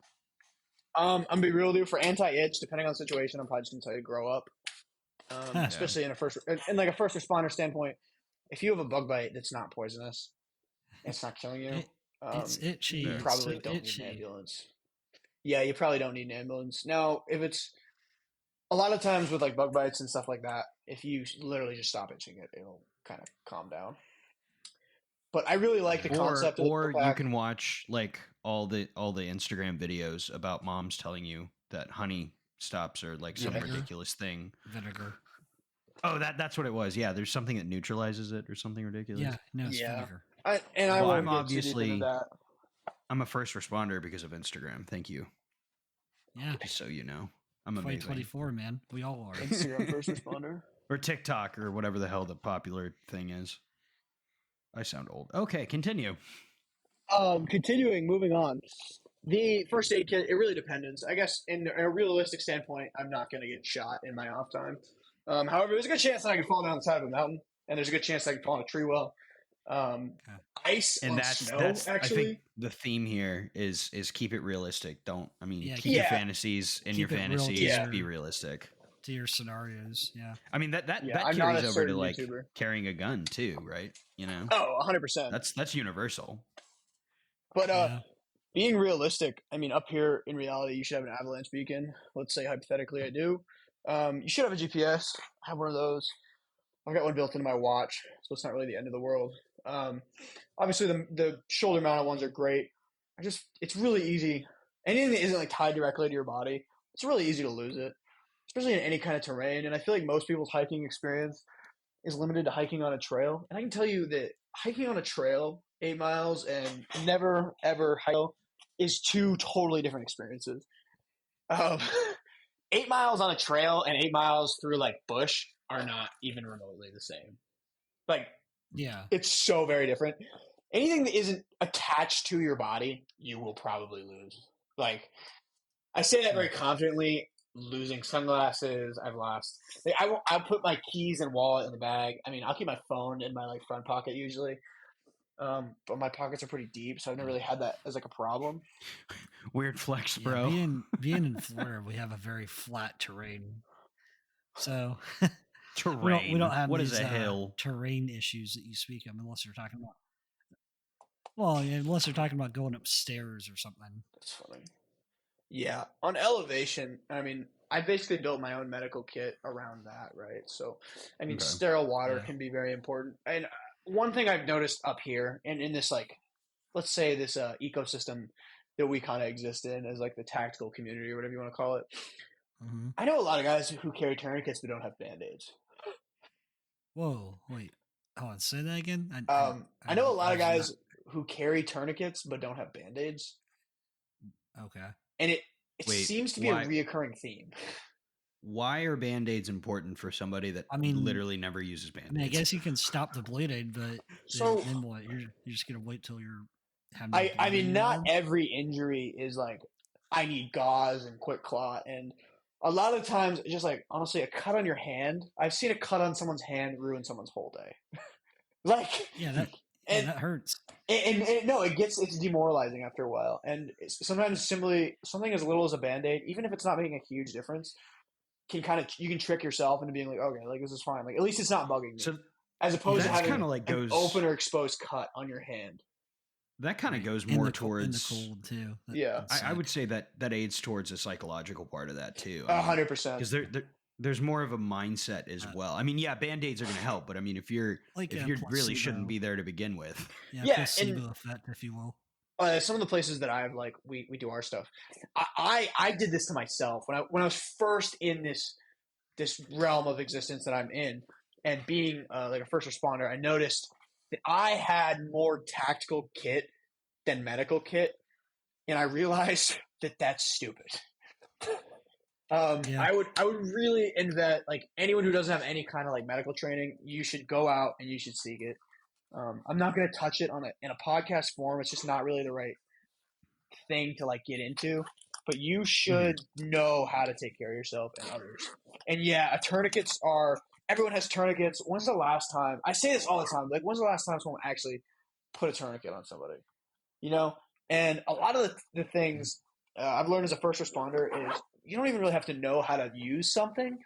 I'm going to be real with you. For anti-itch, depending on the situation, I'm probably just going to tell you to grow up. Especially in a first responder standpoint. If you have a bug bite that's not poisonous, it's not killing you. It's itchy. You probably don't need an ambulance. Yeah, you probably don't need an ambulance. Now, if it's a lot of times with like bug bites and stuff like that, if you literally just stop itching it, it'll kind of calm down. But I really like the concept. Or you can watch like all the Instagram videos about moms telling you that honey stops or like some ridiculous thing. Vinegar. Oh, that's what it was. Yeah, there's something that neutralizes it or something ridiculous. Yeah, no, it's vinegar. I'm a first responder because of Instagram. Thank you. Yeah. Just so you know, I'm amazing. 2024, man. We all are. Instagram first responder. Or TikTok or whatever the hell the popular thing is. I sound old. Okay, continue. Continuing, moving on. The first aid kit, it really depends. I guess in a realistic standpoint, I'm not going to get shot in my off time. However, there's a good chance that I can fall down the side of a mountain, and there's a good chance that I can fall in a tree well. Ice and snow, actually. I think the theme here is keep it realistic. Keep your fantasies in your fantasies. Be realistic to your scenarios. Yeah. I mean, that carries over to like YouTuber. Carrying a gun too, right? You know? Oh, 100%. That's universal. But being realistic, I mean, up here in reality, you should have an avalanche beacon. Let's say hypothetically I do. You should have a GPS. I have one of those. I've got one built into my watch, so it's not really the end of the world. Obviously, the shoulder mounted ones are great. It's really easy. Anything that isn't like tied directly to your body, it's really easy to lose it, especially in any kind of terrain. And I feel like most people's hiking experience is limited to hiking on a trail. And I can tell you that hiking on a trail 8 miles and never ever hike is two totally different experiences. 8 miles on a trail and 8 miles through like bush are not even remotely the same. Like, yeah, it's so very different. Anything that isn't attached to your body, you will probably lose. Like, I say that very confidently. Losing sunglasses, I've lost. Like, I'll put my keys and wallet in the bag. I mean, I'll keep my phone in my like front pocket usually. But my pockets are pretty deep, so I've never really had that as like a problem. Weird flex, bro. Being in Florida, we have a very flat terrain, so terrain. We don't have what these, is a hill? Terrain issues that you speak of, unless you're talking about. Well, unless you're talking about going upstairs or something. That's funny. Yeah, on elevation, I mean, I basically built my own medical kit around that, right? So, I mean, sterile water can be very important. And one thing I've noticed up here, and in this, like, let's say this ecosystem that we kind of exist in as, like, the tactical community or whatever you want to call it, I know a lot of guys who carry tourniquets but don't have Band-Aids. Whoa, wait. Hold on, say that again? I know a lot of guys who carry tourniquets but don't have Band-Aids. Okay. And it seems to be a reoccurring theme. Why are Band-Aids important for somebody that literally never uses Band-Aids? I mean, I guess you can stop the bleeding, but then what? You're just going to wait till you're having I mean, not every injury is like, I need gauze and quick clot. And a lot of times, just like, honestly, a cut on your hand. I've seen a cut on someone's hand ruin someone's whole day. Like, that hurts. And no, it's demoralizing after a while. And sometimes simply something as little as a Band-Aid, even if it's not making a huge difference, you can trick yourself into being like, okay, like this is fine. Like at least it's not bugging me. So as opposed to having an open or exposed cut on your hand. That kind of goes more towards in the cold too. I would say that aids towards the psychological part of that too. 100%. Because there's more of a mindset as well. I mean, Band-Aids are going to help, but I mean, if you really shouldn't be there to begin with. Placebo effect, if you will. Some of the places that I've like we do our stuff. I did this to myself when I was first in this realm of existence that I'm in, and being like a first responder, I noticed that I had more tactical kit than medical kit, and I realized that that's stupid. I would really invest, like anyone who doesn't have any kind of like medical training, you should go out and you should seek it. I'm not going to touch it in a podcast form. It's just not really the right thing to like get into, but you should know how to take care of yourself and others. And tourniquets everyone has tourniquets. When's the last time, I say this all the time, like when's the last time someone actually put a tourniquet on somebody, you know? And a lot of the things I've learned as a first responder is you don't even really have to know how to use something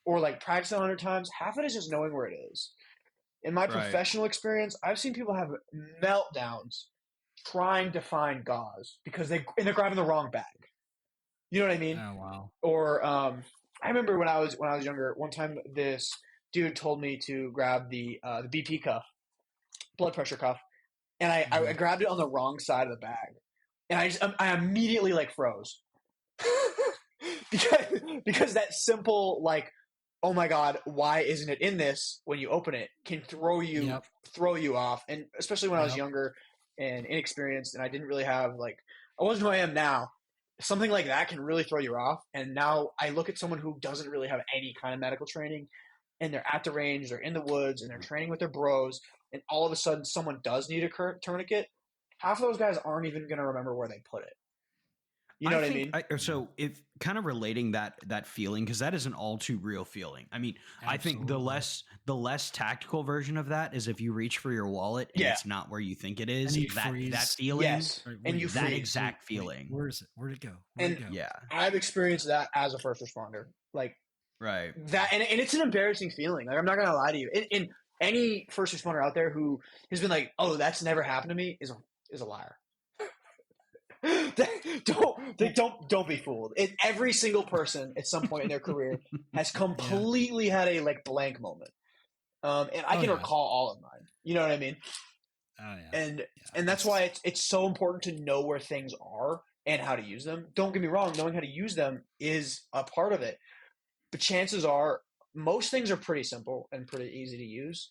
or like practice it 100 times. Half of it is just knowing where it is. In my professional experience, I've seen people have meltdowns trying to find gauze because they're grabbing the wrong bag. You know what I mean? Oh wow. Or I remember when I was younger, one time this dude told me to grab the BP cuff, blood pressure cuff, and I grabbed it on the wrong side of the bag, and I immediately like froze because that simple like, oh my God, why isn't it in this when you open it, can throw you off. And especially when I was younger and inexperienced and I didn't really have like, I wasn't who I am now. something like that can really throw you off. And now I look at someone who doesn't really have any kind of medical training, and they're at the range, they're in the woods, and they're training with their bros, and all of a sudden someone does need a tourniquet. Half of those guys aren't even going to remember where they put it. You know what I mean? So if kind of relating that feeling, because that is an all too real feeling. I mean, absolutely. I think the less tactical version of that is if you reach for your wallet and it's not where you think it is. That feeling, and you that exact feeling. Where is it? Where'd it go? Yeah, I've experienced that as a first responder. Like that, and it's an embarrassing feeling. Like I'm not gonna lie to you. In any first responder out there who has been like, "Oh, that's never happened to me," is a liar. Don't be fooled. Every single person at some point in their career has completely had a blank moment, and I can recall all of mine. You know what I mean? Oh yeah. And that's why it's so important to know where things are and how to use them. Don't get me wrong; knowing how to use them is a part of it, but chances are most things are pretty simple and pretty easy to use.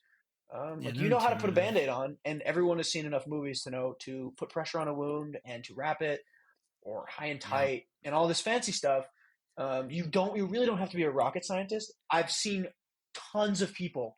You know how to put a Band-Aid on, and everyone has seen enough movies to know to put pressure on a wound and to wrap it, or high and tight, and all this fancy stuff. You really don't have to be a rocket scientist. I've seen tons of people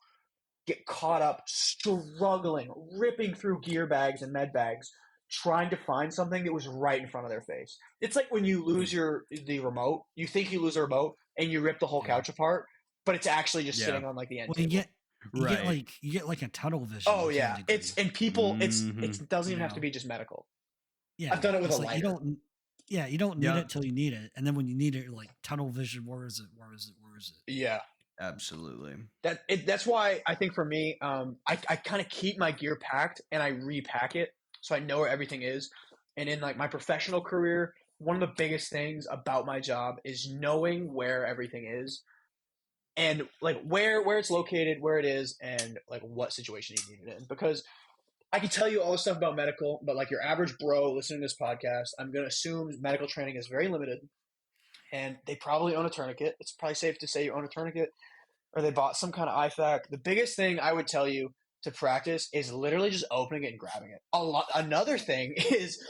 get caught up struggling, ripping through gear bags and med bags, trying to find something that was right in front of their face. It's like when you lose the remote, you think you lose the remote, and you rip the whole couch apart, but it's actually just sitting on the end table. You get like a tunnel vision. Oh yeah, it doesn't even have to be just medical. Yeah, I've done it with a lighter. You don't need it till you need it, and then when you need it, you're like tunnel vision. Where is it? Yeah, absolutely. That's why I think for me, I kind of keep my gear packed and I repack it so I know where everything is. And in my professional career, one of the biggest things about my job is knowing where everything is. And where it's located, where it is, and what situation you need it in. Because I can tell you all this stuff about medical, but your average bro listening to this podcast, I'm going to assume medical training is very limited, and they probably own a tourniquet. It's probably safe to say you own a tourniquet, or they bought some kind of IFAC. The biggest thing I would tell you to practice is literally just opening it and grabbing it. Another thing is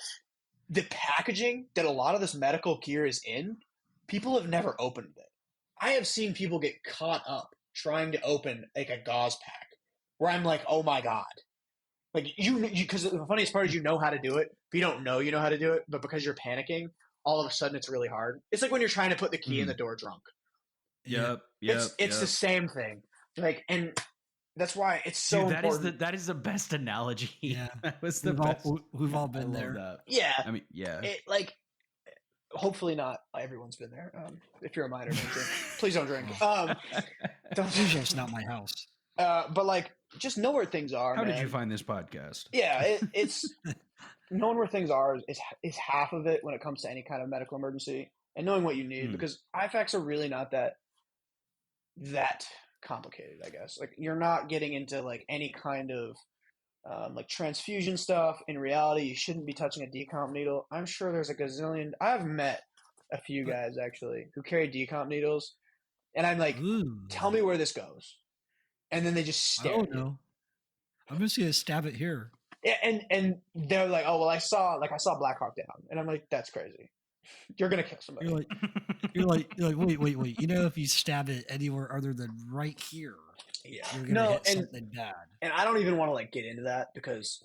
the packaging that a lot of this medical gear is in. People have never opened it. I have seen people get caught up trying to open a gauze pack where I'm like, oh my God. Because the funniest part is you know how to do it. If you don't know, you know how to do it. But because you're panicking, all of a sudden it's really hard. It's like when you're trying to put the key in the door drunk. It's the same thing. And that's why it's so important. That is the best analogy. Yeah. That was the best. We've all been there. That. Yeah. I mean, yeah. Hopefully not everyone's been there. If you're a minor, don't drink. Please don't drink. It's not my house. But just know where things are. How did you find this podcast? Yeah, it's knowing where things are is half of it when it comes to any kind of medical emergency, and knowing what you need, because IFACs are really not that complicated. I guess you're not getting into any kind of transfusion stuff. In reality, you shouldn't be touching a decomp needle. I'm sure there's a gazillion. I've met a few guys actually who carry decomp needles, and I'm like, tell me where this goes. And then they just stare. I don't know. I'm just going to stab it here. Yeah, and they're like, oh, well, I saw Black Hawk Down. And I'm like, that's crazy. You're going to kill somebody. You're like, wait. If you stab it anywhere other than right here, you're going to hit something bad. And I don't even want to get into that because,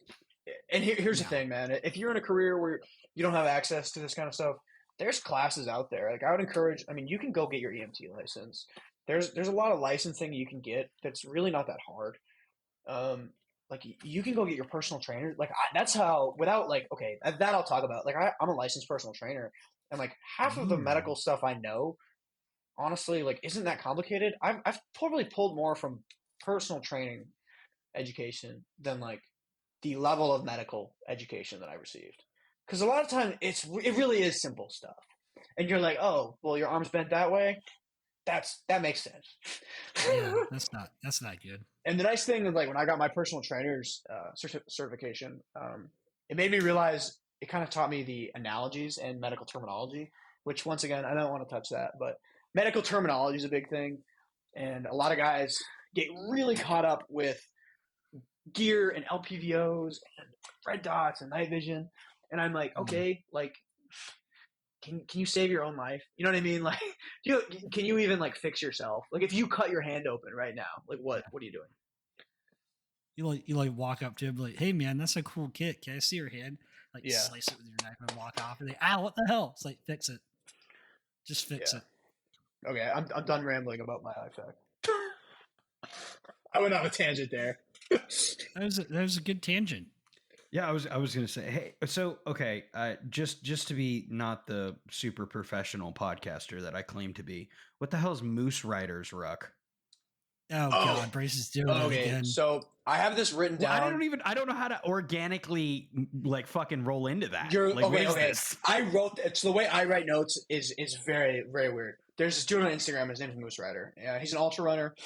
and here's the thing, man. If you're in a career where you don't have access to this kind of stuff, there's classes out there. I would encourage, you can go get your EMT license. There's a lot of licensing you can get that's really not that hard. You can go get your personal trainer. That's how, without that I'll talk about. I'm a licensed personal trainer, and half of the medical stuff I know, honestly, isn't that complicated. I've probably pulled more from personal training education than the level of medical education that I received. Because a lot of time it really is simple stuff, and you're like, oh, well, your arm's bent that way. That makes sense. Yeah, that's not good. And the nice thing is when I got my personal trainer's certification, it made me realize, it kind of taught me the analogies and medical terminology, which once again, I don't want to touch that, but medical terminology is a big thing. And a lot of guys get really caught up with gear and LPVOs and red dots and night vision. And I'm like, okay, can you save your own life? You know what I mean? Like, can you even like fix yourself? Like, if you cut your hand open right now, like what are you doing? You walk up to him like, hey man, that's a cool kit. Can I see your hand? Like slice it with your knife and walk off. And they, what the hell? It's like, fix it. Just fix it. Okay, I'm done rambling about my iFac. I went on a tangent there. That was a good tangent. Yeah, I was going to say, hey, so okay, just to be not the super professional podcaster that I claim to be, what the hell is Moose Rider's Ruck? Oh God, Brace is doing it again. So I have this written down. I don't know how to organically like fucking roll into that. Okay. I wrote it's the way I write notes is very, very weird. There's this dude on Instagram. His name is Moose Rider. He's an ultra runner.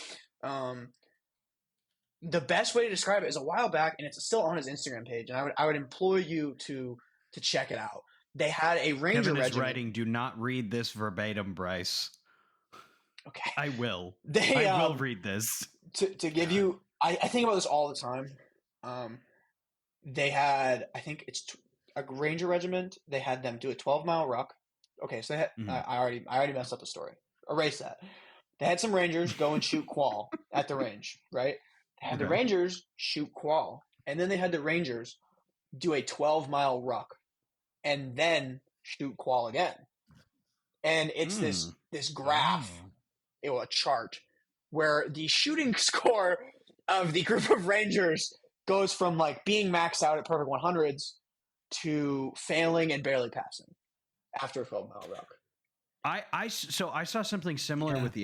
The best way to describe it is a while back, and it's still on his Instagram page. And I would implore you to check it out. They had a ranger Kevin is regiment. writing. Do not read this verbatim, Bryce. Okay, I will. I will read this to give you. I think about this all the time. They had, I think it's a ranger regiment. They had them do a 12-mile ruck. Okay, so they had, I already messed up the story. Erase that. They had some rangers go and shoot quail at the range, right? They had the rangers shoot quail, and then they had the rangers do a 12-mile ruck, and then shoot quail again. And it's this graph, a chart, where the shooting score of the group of rangers goes from like being maxed out at perfect 100s to failing and barely passing after a 12-mile ruck. I saw something similar with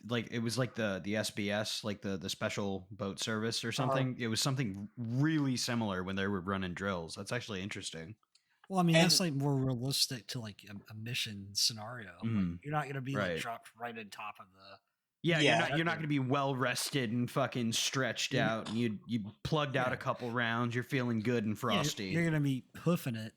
like it was like the SBS, like the special boat service or something. It was something really similar when they were running drills. That's actually interesting. Well, I mean, that's like more realistic to like a mission scenario. Like, you're not going to be like dropped right on top of the. Yeah, you're not going to be well rested and fucking stretched out. And you plugged out a couple rounds. You're feeling good and frosty. You're going to be hoofing it.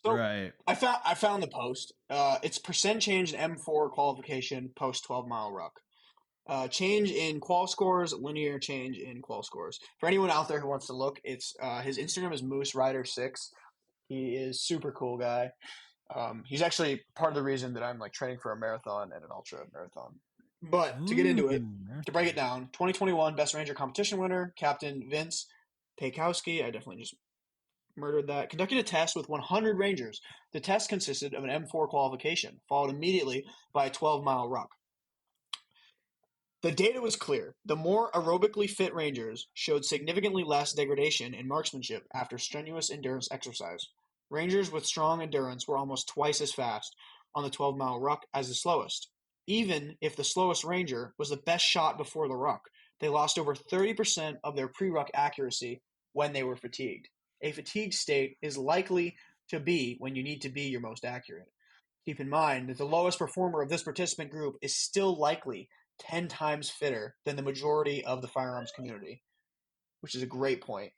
So I found the post. It's percent change in M4 qualification post 12-mile ruck. Change in qual scores, linear change in qual scores. For anyone out there who wants to look, it's his Instagram is Moose Rider 6. He is super cool guy. He's actually part of the reason that I'm like training for a marathon and an ultra marathon. But to get into it, to break it down, 2021 Best Ranger Competition winner, Captain Vince Paykowski. I definitely just murdered that. Conducted a test with 100 rangers. The test consisted of an M4 qualification, followed immediately by a 12-mile ruck. The data was clear. The more aerobically fit rangers showed significantly less degradation in marksmanship after strenuous endurance exercise. Rangers with strong endurance were almost twice as fast on the 12-mile ruck as the slowest. Even if the slowest ranger was the best shot before the ruck, they lost over 30% of their pre-ruck accuracy when they were fatigued. A fatigued state is likely to be when you need to be your most accurate. Keep in mind that the lowest performer of this participant group is still likely 10 times fitter than the majority of the firearms community, which is a great point.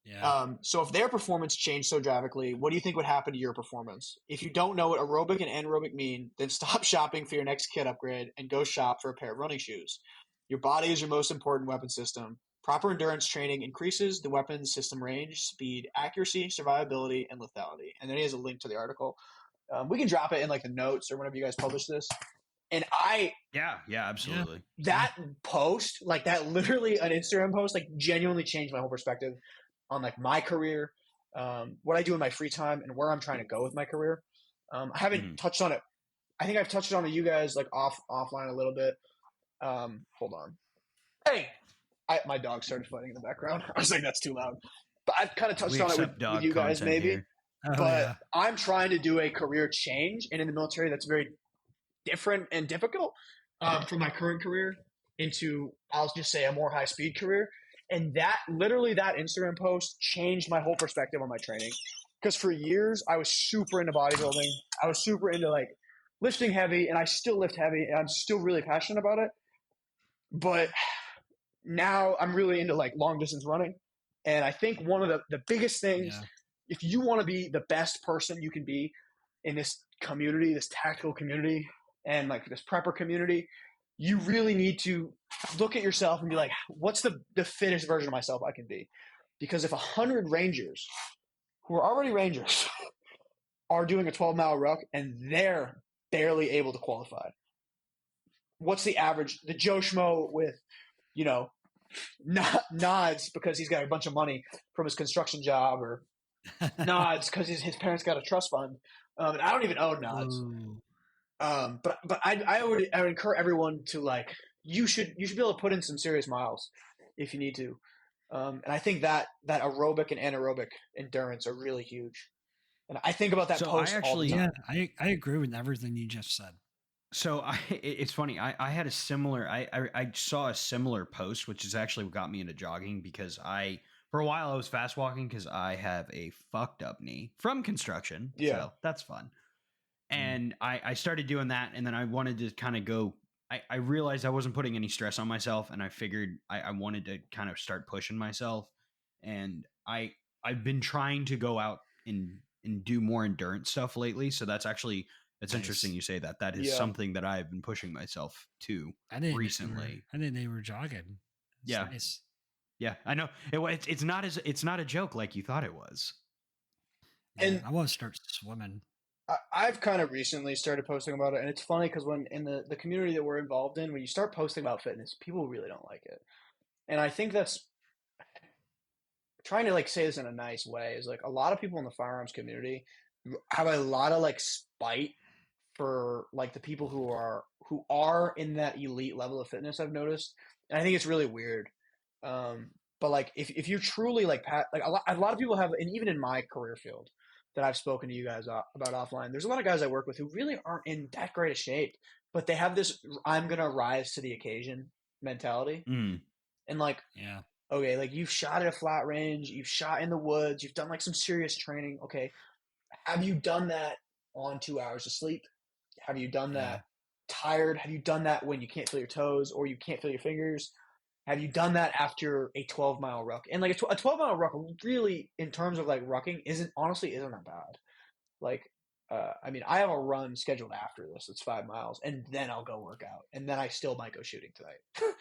Yeah. So if their performance changed so drastically, what do you think would happen to your performance? If you don't know what aerobic and anaerobic mean, then stop shopping for your next kit upgrade and go shop for a pair of running shoes. Your body is your most important weapon system. Proper endurance training increases the weapons system range, speed, accuracy, survivability, and lethality. And then he has a link to the article. We can drop it in like the notes or whenever you guys publish this. And absolutely. That post, like that literally an Instagram post, like genuinely changed my whole perspective on like my career, what I do in my free time and where I'm trying to go with my career. I haven't touched on it. I think I've touched on it you guys like offline a little bit. Hold on. Hey, my dog started fighting in the background. I was like, that's too loud. But I've kind of touched on it with you guys maybe. I'm trying to do a career change, and in the military that's very different and difficult from my current career into, I'll just say, a more high-speed career. And that Instagram post changed my whole perspective on my training. Because for years, I was super into bodybuilding. I was super into like lifting heavy, and I still lift heavy, and I'm still really passionate about it. But now I'm really into like long distance running. And I think one of the biggest things, if you want to be the best person you can be in this community, this tactical community, and like this prepper community, you really need to look at yourself and be like, what's the fittest version of myself I can be? Because if 100 rangers who are already rangers are doing a 12-mile ruck and they're barely able to qualify. What's the average? The Joe Schmo with, nods because he's got a bunch of money from his construction job, or nods because his parents got a trust fund. And I don't even own nods. But I would encourage everyone to, like, you should be able to put in some serious miles if you need to. And I think that aerobic and anaerobic endurance are really huge. And I think about that post all the time. Yeah, I agree with everything you just said. So it's funny. I had a similar. I saw a similar post, which is actually what got me into jogging, because for a while I was fast walking because I have a fucked up knee from construction. Yeah. So that's fun. And I started doing that, and then I wanted to kind of go. I realized I wasn't putting any stress on myself, and I figured I wanted to kind of start pushing myself. And I've been trying to go out and do more endurance stuff lately. So that's actually. It's interesting you say that. That is something that I've been pushing myself to recently. I didn't know you were jogging. It's nice. Yeah, I know. It's not a joke like you thought it was. And I want to start swimming. I've kind of recently started posting about it, and it's funny because when in the community that we're involved in, when you start posting about fitness, people really don't like it. And I think that's trying to, like, say this in a nice way, is like a lot of people in the firearms community have a lot of, like, spite for, like, the people who are in that elite level of fitness. I've noticed, and I think it's really weird. But like, if you're truly like like a lot of people have, and even in my career field that I've spoken to you guys about offline, there's a lot of guys I work with who really aren't in that great a shape, but they have this "I'm gonna rise to the occasion" mentality. And like, okay, like, you've shot at a flat range, you've shot in the woods, you've done like some serious training. Okay, have you done that on 2 hours of sleep? Have you done that tired? Have you done that when you can't feel your toes or you can't feel your fingers? Have you done that after a 12-mile ruck? And like a 12-mile ruck, really, in terms of like rucking, isn't that bad. Like, I mean, I have a run scheduled after this. It's 5 miles, and then I'll go work out, and then I still might go shooting tonight.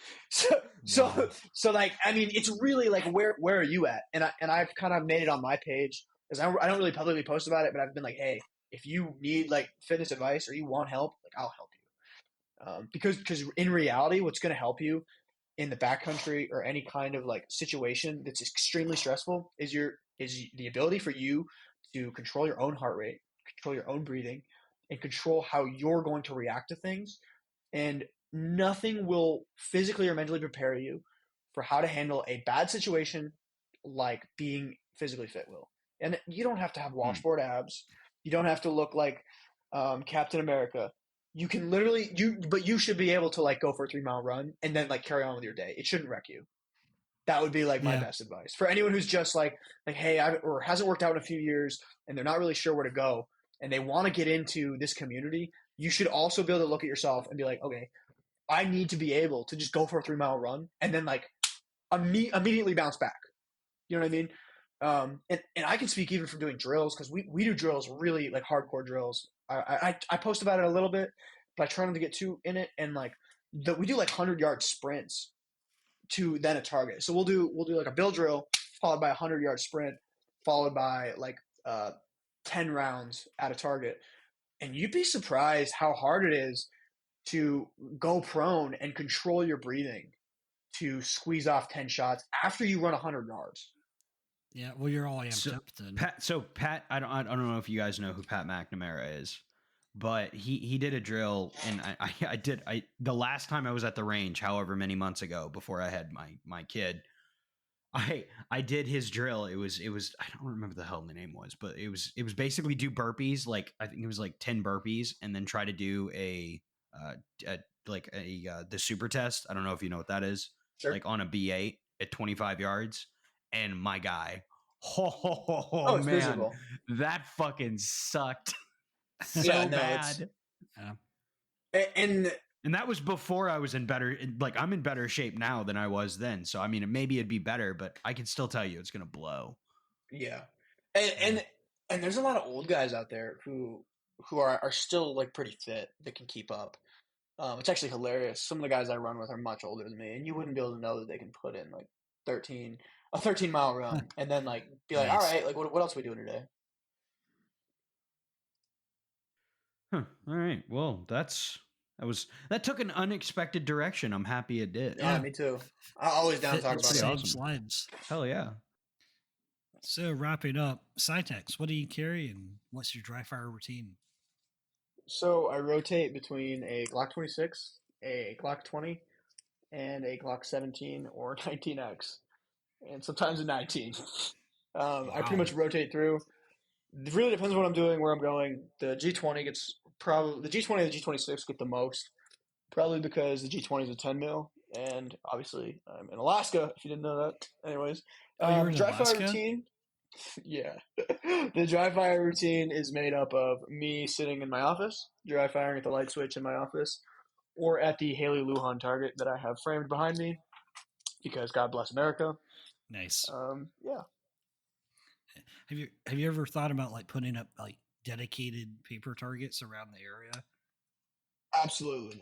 so like, I mean, it's really like, where are you at? And I've kind of made it on my page, because I don't really publicly post about it, but I've been like, hey, if you need like fitness advice or you want help, like, I'll help you. Because in reality, what's going to help you in the backcountry or any kind of like situation that's extremely stressful is the ability for you to control your own heart rate, control your own breathing, and control how you're going to react to things. And nothing will physically or mentally prepare you for how to handle a bad situation like being physically fit will. And you don't have to have washboard abs. You don't have to look like Captain America. You can literally but you should be able to like go for a 3-mile run and then like carry on with your day. It shouldn't wreck you. That would be like my best advice for anyone who's just like, hey, or hasn't worked out in a few years and they're not really sure where to go and they want to get into this community. You should also be able to look at yourself and be like, okay, I need to be able to just go for a 3-mile run and then like immediately bounce back. You know what I mean? And I can speak even from doing drills, because we do drills, really like hardcore drills. I post about it a little bit, but I try not to get too in it. And like we do like 100-yard sprints to then a target. So we'll do like a bill drill followed by a 100-yard sprint followed by like 10 rounds at a target. And you'd be surprised how hard it is to go prone and control your breathing to squeeze off 10 shots after you run 100 yards. Yeah, well, you're all amped up then. Pat, I don't know if you guys know who Pat McNamara is, but he did a drill, and I the last time I was at the range, however many months ago, before I had my kid, I did his drill. It was I don't remember the hell the name was, but it was basically do burpees, like I think it was like 10 burpees, and then try to do the super test. I don't know if you know what that is. Sure. Like on a B8 at 25 yards. And my guy, man, visible. That fucking sucked so bad. And that was before I was in better, like I'm in better shape now than I was then. So I mean, maybe it'd be better, but I can still tell you it's gonna blow. Yeah, and there's a lot of old guys out there who are still like pretty fit that can keep up. It's actually hilarious. Some of the guys I run with are much older than me, and you wouldn't be able to know that they can put in like a 13-mile run and then like be like, all right, like what else are we doing today? Huh. All right. Well, that took an unexpected direction. I'm happy it did. Yeah, me too. I'm always down to Fit talk the about pretty it. same awesome. slides. Hell yeah. So wrapping up, Psy Tacs, what do you carry and what's your dry fire routine? So I rotate between a Glock 26, a Glock 20, and a Glock 17 or 19X, and sometimes a 19. I pretty Wow. much rotate through. It really depends on what I'm doing, where I'm going. The G20 gets probably the G20 and the G26 get the most, probably because the G20 is a 10 mil, and obviously I'm in Alaska. If you didn't know that, anyways, Oh, you were in dry fire Alaska? routine. Yeah, the dry fire routine is made up of me sitting in my office, dry firing at the light switch in my office, or at the Haley Lujan target that I have framed behind me because God bless America. Nice. Yeah, Have you ever thought about like putting up like dedicated paper targets around the area? absolutely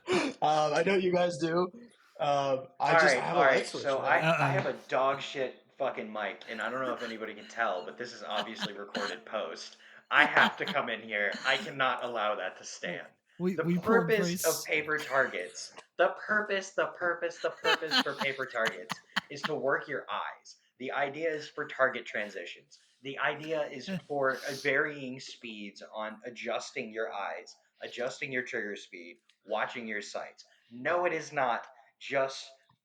not. I know you guys do. I have a All light right. switch So though. I have a dog shit fucking mic, and I don't know if anybody can tell, but this is obviously recorded post. I have to come in here. I cannot allow that to stand. We The pulled purpose of Bryce. paper targets, the purpose for paper targets is to work your eyes. The idea is for target transitions. The idea is for varying speeds on adjusting your eyes, adjusting your trigger speed, watching your sights. No, it is not just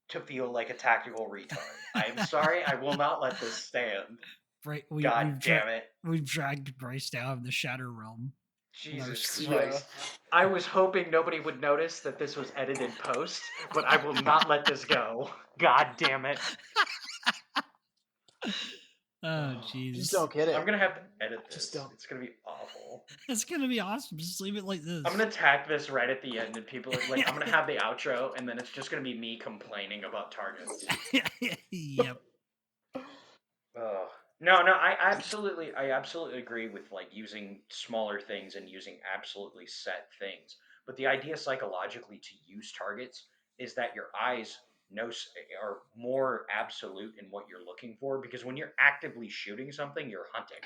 to feel like a tactical retard. I'm sorry, I will not let this stand. Right, God damn it. we've dragged Bryce down the shadow realm. Jesus Yeah. Christ. I was hoping nobody would notice that this was edited post, but I will not let this go. God damn it. Oh, Just jeez. don't get it. I'm going to have to edit this. Just don't. It's going to be awful. It's gonna be awesome. Just leave it like this. I'm going to tack this right at the end, and people are like, I'm going to have the outro, and then it's just going to be me complaining about targets. Yep. Oh. No, I absolutely agree with like using smaller things and using absolutely set things. But the idea psychologically to use targets is that your eyes are more absolute in what you're looking for, because when you're actively shooting something, you're hunting.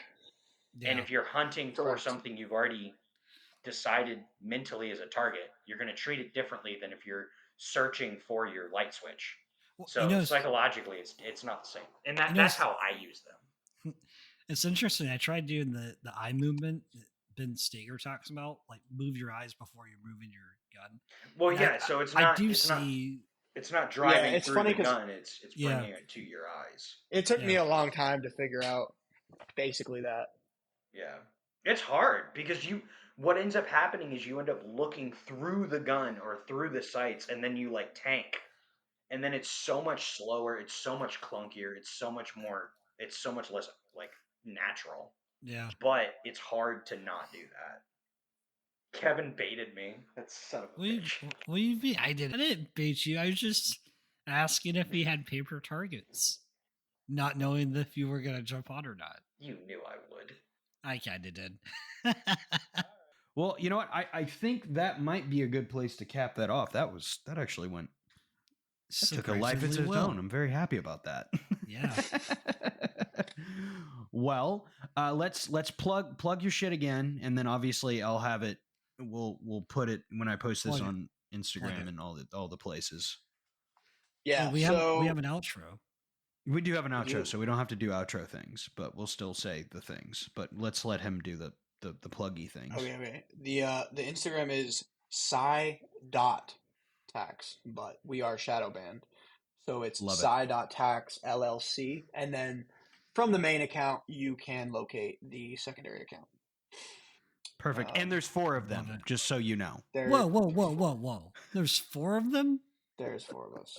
Yeah. And if you're hunting for Correct. something you've already decided mentally as a target, you're going to treat it differently than if you're searching for your light switch. Well, So psychologically, it's not the same, and that's how I use them. It's interesting. I tried doing the eye movement that Ben Steger talks about, like move your eyes before you're moving your gun. Well, And yeah. So it's I not. do It's not. see. It's not driving it's through funny the 'cause- gun. It's bringing it to your eyes. It took me a long time to figure out basically that. Yeah, it's hard because what ends up happening is you end up looking through the gun or through the sights, and then you like tank, and then it's so much slower. It's so much clunkier. It's so much less like natural. Yeah. But it's hard to not do that. Kevin baited me. That son of a bitch. What do you mean? I didn't bait you. I was just asking if he had paper targets, not knowing if you were gonna jump on or not. You knew I would. I kinda did. Well, you know what? I think that might be a good place to cap that off. That actually went. That took a life of its own. I'm very happy about that. Yeah. Well, let's plug your shit again, and then obviously I'll have it. We'll put it when I post this on Instagram and all the places. Yeah. We have an outro. We do have an outro, so we don't have to do outro things, but we'll still say the things. But let's let him do the pluggy things. Okay. The Instagram is Psy.Tacs, but we are shadow banned. So it's Psy.Tacs LLC, and then from the main account you can locate the secondary account. Perfect. And there's 4 of them, just so you know. Whoa. There's 4 of them? There's 4 of us.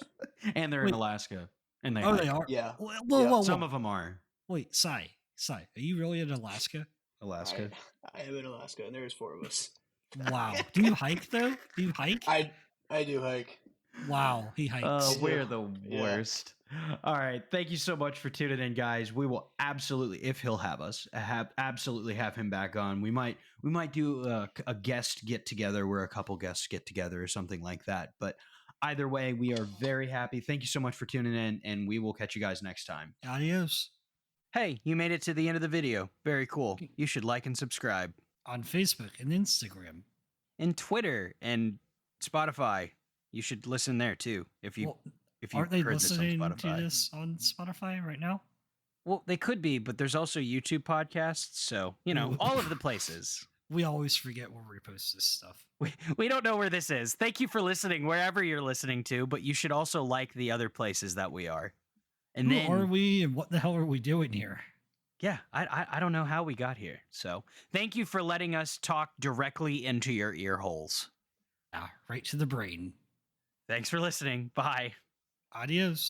And they're in Alaska. And they they are? Yeah. Whoa. Some of them are. Wait, Psy, are you really in Alaska? Alaska. I am in Alaska, and there's 4 of us. Wow. Do you hike, though? Do you hike? I do hike. Wow, he hikes. Oh, we're the worst. All right. Thank you so much for tuning in, guys. We will absolutely, if he'll have us, absolutely have him back on. We might do a guest get together where a couple guests get together or something like that. But either way, we are very happy. Thank you so much for tuning in, and we will catch you guys next time. Adios. Hey, you made it to the end of the video. Very cool. You should like and subscribe. On Facebook and Instagram. And Twitter and Spotify. You should listen there too. If you aren't they heard listening this on to this on Spotify right now? Well, they could be, but there's also YouTube podcasts, so all of the places. We always forget where we post this stuff. We don't know where this is. Thank you for listening wherever you're listening to, but you should also like the other places that we are. And Who are we and what the hell are we doing here? Yeah, I don't know how we got here. So thank you for letting us talk directly into your ear holes. Right to the brain. Thanks for listening. Bye. Adios.